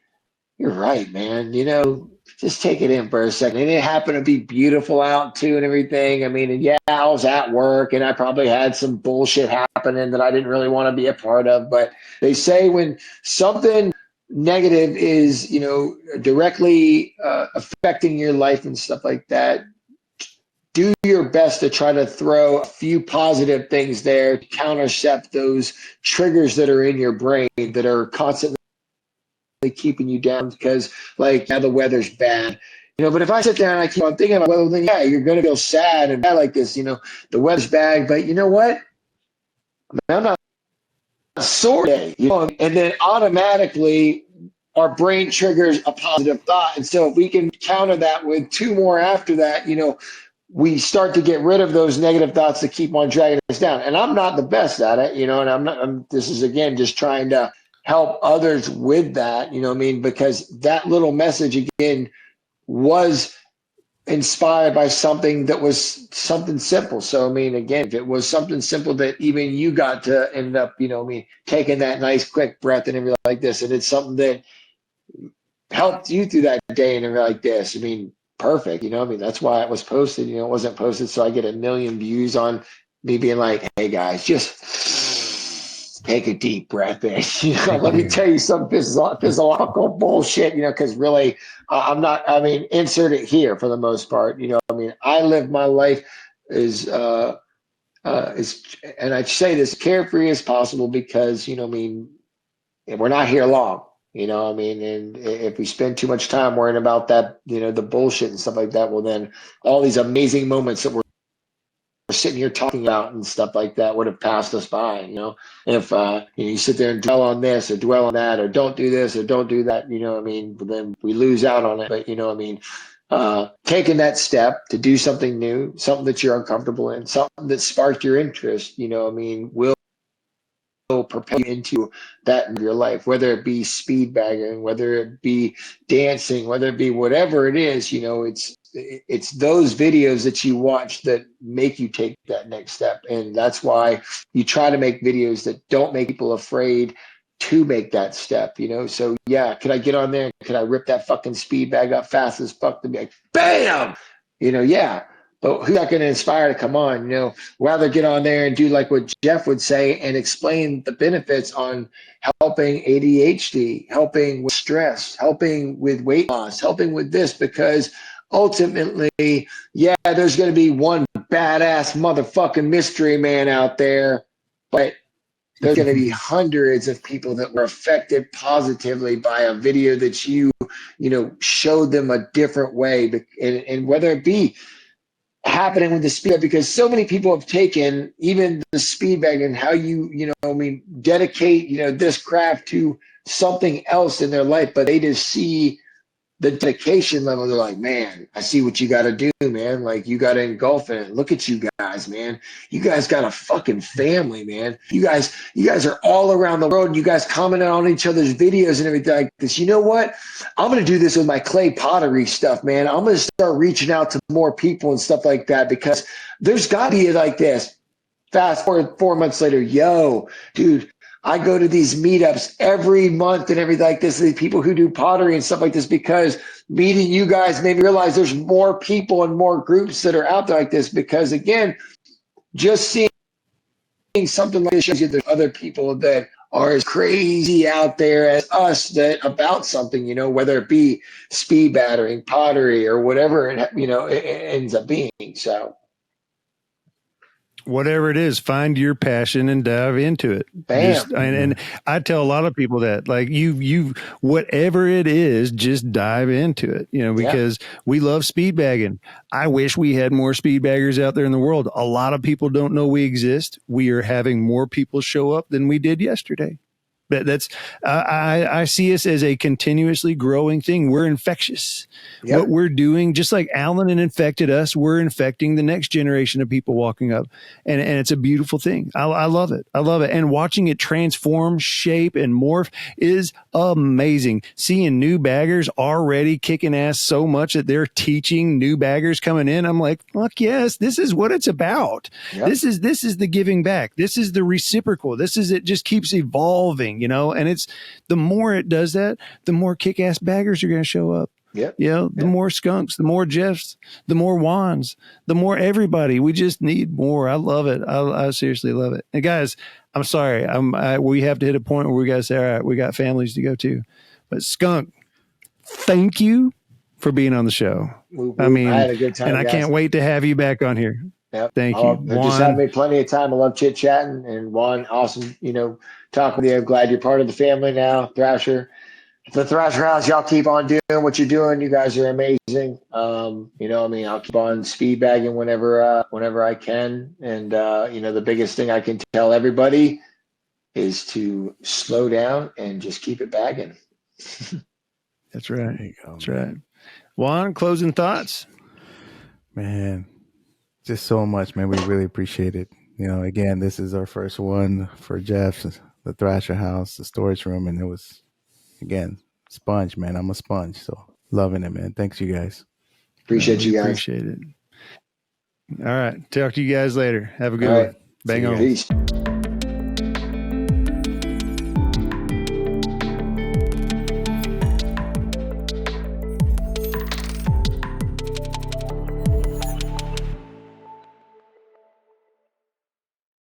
You're right, man. Just take it in for a second. And it happened to be beautiful out too and everything. I mean, and yeah, I was at work and I probably had some bullshit happening that I didn't really want to be a part of. But they say when something negative is, directly affecting your life and stuff like that, do your best to try to throw a few positive things there to countercept those triggers that are in your brain that are constantly keeping you down. Because like, yeah, the weather's bad, but if I sit there and I keep on thinking about weather, then yeah, you're going to feel sad and bad like this. The weather's bad, but you know what? I'm not sore today, and then automatically our brain triggers a positive thought. And so if we can counter that with 2 more after that, we start to get rid of those negative thoughts that keep on dragging us down. And I'm not the best at it, and this is again, just trying to help others with that, what I mean? Because that little message again was inspired by something that was something simple. So, I mean, again, if it was something simple that even you got to end up, taking that nice quick breath and everything like this, and it's something that helped you through that day and everything like this, I mean, perfect. I mean, that's why it was posted. It wasn't posted so I get 1 million views on me being like, hey guys, just take a deep breath in. Let me tell you some physiological bullshit, because really I'm not, I mean, insert it here for the most part. I mean, I live my life is and I say this carefree as possible because, I mean, we're not here long. I mean, and if we spend too much time worrying about that, the bullshit and stuff like that, well, then all these amazing moments that we're sitting here talking about and stuff like that would have passed us by. If you sit there and dwell on this or dwell on that or don't do this or don't do that, I mean, then we lose out on it. But I mean, taking that step to do something new, something that you're uncomfortable in, something that sparked your interest, I mean, will propel you into that in your life, whether it be speed bagging, whether it be dancing, whether it be whatever it is. It's those videos that you watch that make you take that next step. And that's why you try to make videos that don't make people afraid to make that step. So yeah, could I get on there? Could I rip that fucking speed bag up fast as fuck to be like, bam? Yeah. But who's not going to inspire to come on? Rather get on there and do like what Jeff would say and explain the benefits on helping ADHD, helping with stress, helping with weight loss, helping with this, because ultimately, yeah, there's going to be one badass motherfucking mystery man out there, but there's going to be hundreds of people that were affected positively by a video that showed them a different way. And whether it be happening with the speed bag, because so many people have taken even the speed bag and how dedicate, this craft to something else in their life, but they just see the dedication level. They're like, man, I see what you got to do, man. Like, you got to engulf in it. Look at you guys, man. You guys got a fucking family, man. You guys are all around the world, and you guys comment on each other's videos and everything like this. You know what? I'm going to do this with my clay pottery stuff, man. I'm going to start reaching out to more people and stuff like that, because there's got to be like this. Fast forward 4 months later, yo, dude, I go to these meetups every month and everything like this, these people who do pottery and stuff like this, because meeting you guys made me realize there's more people and more groups that are out there like this. Because again, just seeing something like this shows you there's other people that are as crazy out there as us that about something, whether it be speed battering, pottery, or whatever it ends up being. So whatever it is, find your passion and dive into it. Bam. And I tell a lot of people that, like, you whatever it is, just dive into it, because we love speed bagging. I wish we had more speed baggers out there in the world. A lot of people don't know we exist. We are having more people show up than we did yesterday. That's I see us as a continuously growing thing. We're infectious. Yep. What we're doing, just like Allan infected us, we're infecting the next generation of people walking up, and it's a beautiful thing. I love it. I love it, and watching it transform, shape, and morph is amazing. Seeing new baggers already kicking ass so much that they're teaching new baggers coming in. I'm like, fuck yes, this is what it's about. Yep. This is the giving back. This is the reciprocal. It just keeps evolving. And it's the more it does that, the more kick-ass baggers are going to show up. Yep. The more Skunks, the more Jeffs, the more Juans, the more everybody. We just need more. I love it. I seriously love it. And guys, I'm sorry. We have to hit a point where we got to say, all right, we got families to go to. But Skunk, thank you for being on the show. I had a good time, and I can't wait to have you back on here. Yep. Thank you. Just had me plenty of time. I love chit chatting, and Juan, awesome, talking with you. I'm glad you're part of the family now. Thrasher, the Thrasher House, y'all keep on doing what you're doing. You guys are amazing. I'll keep on speed bagging whenever I can. And the biggest thing I can tell everybody is to slow down and just keep it bagging. That's right. There you go, that's right. Juan, closing thoughts? Man, just so much, man. We really appreciate it. Again, this is our first one for Jeff, the Thrasher House, the storage room, and it was, again, sponge, man. I'm a sponge, so loving it, man. Thanks, you guys. Appreciate you guys. Appreciate it. All right. Talk to you guys later. Have a good one. Bang on. Peace.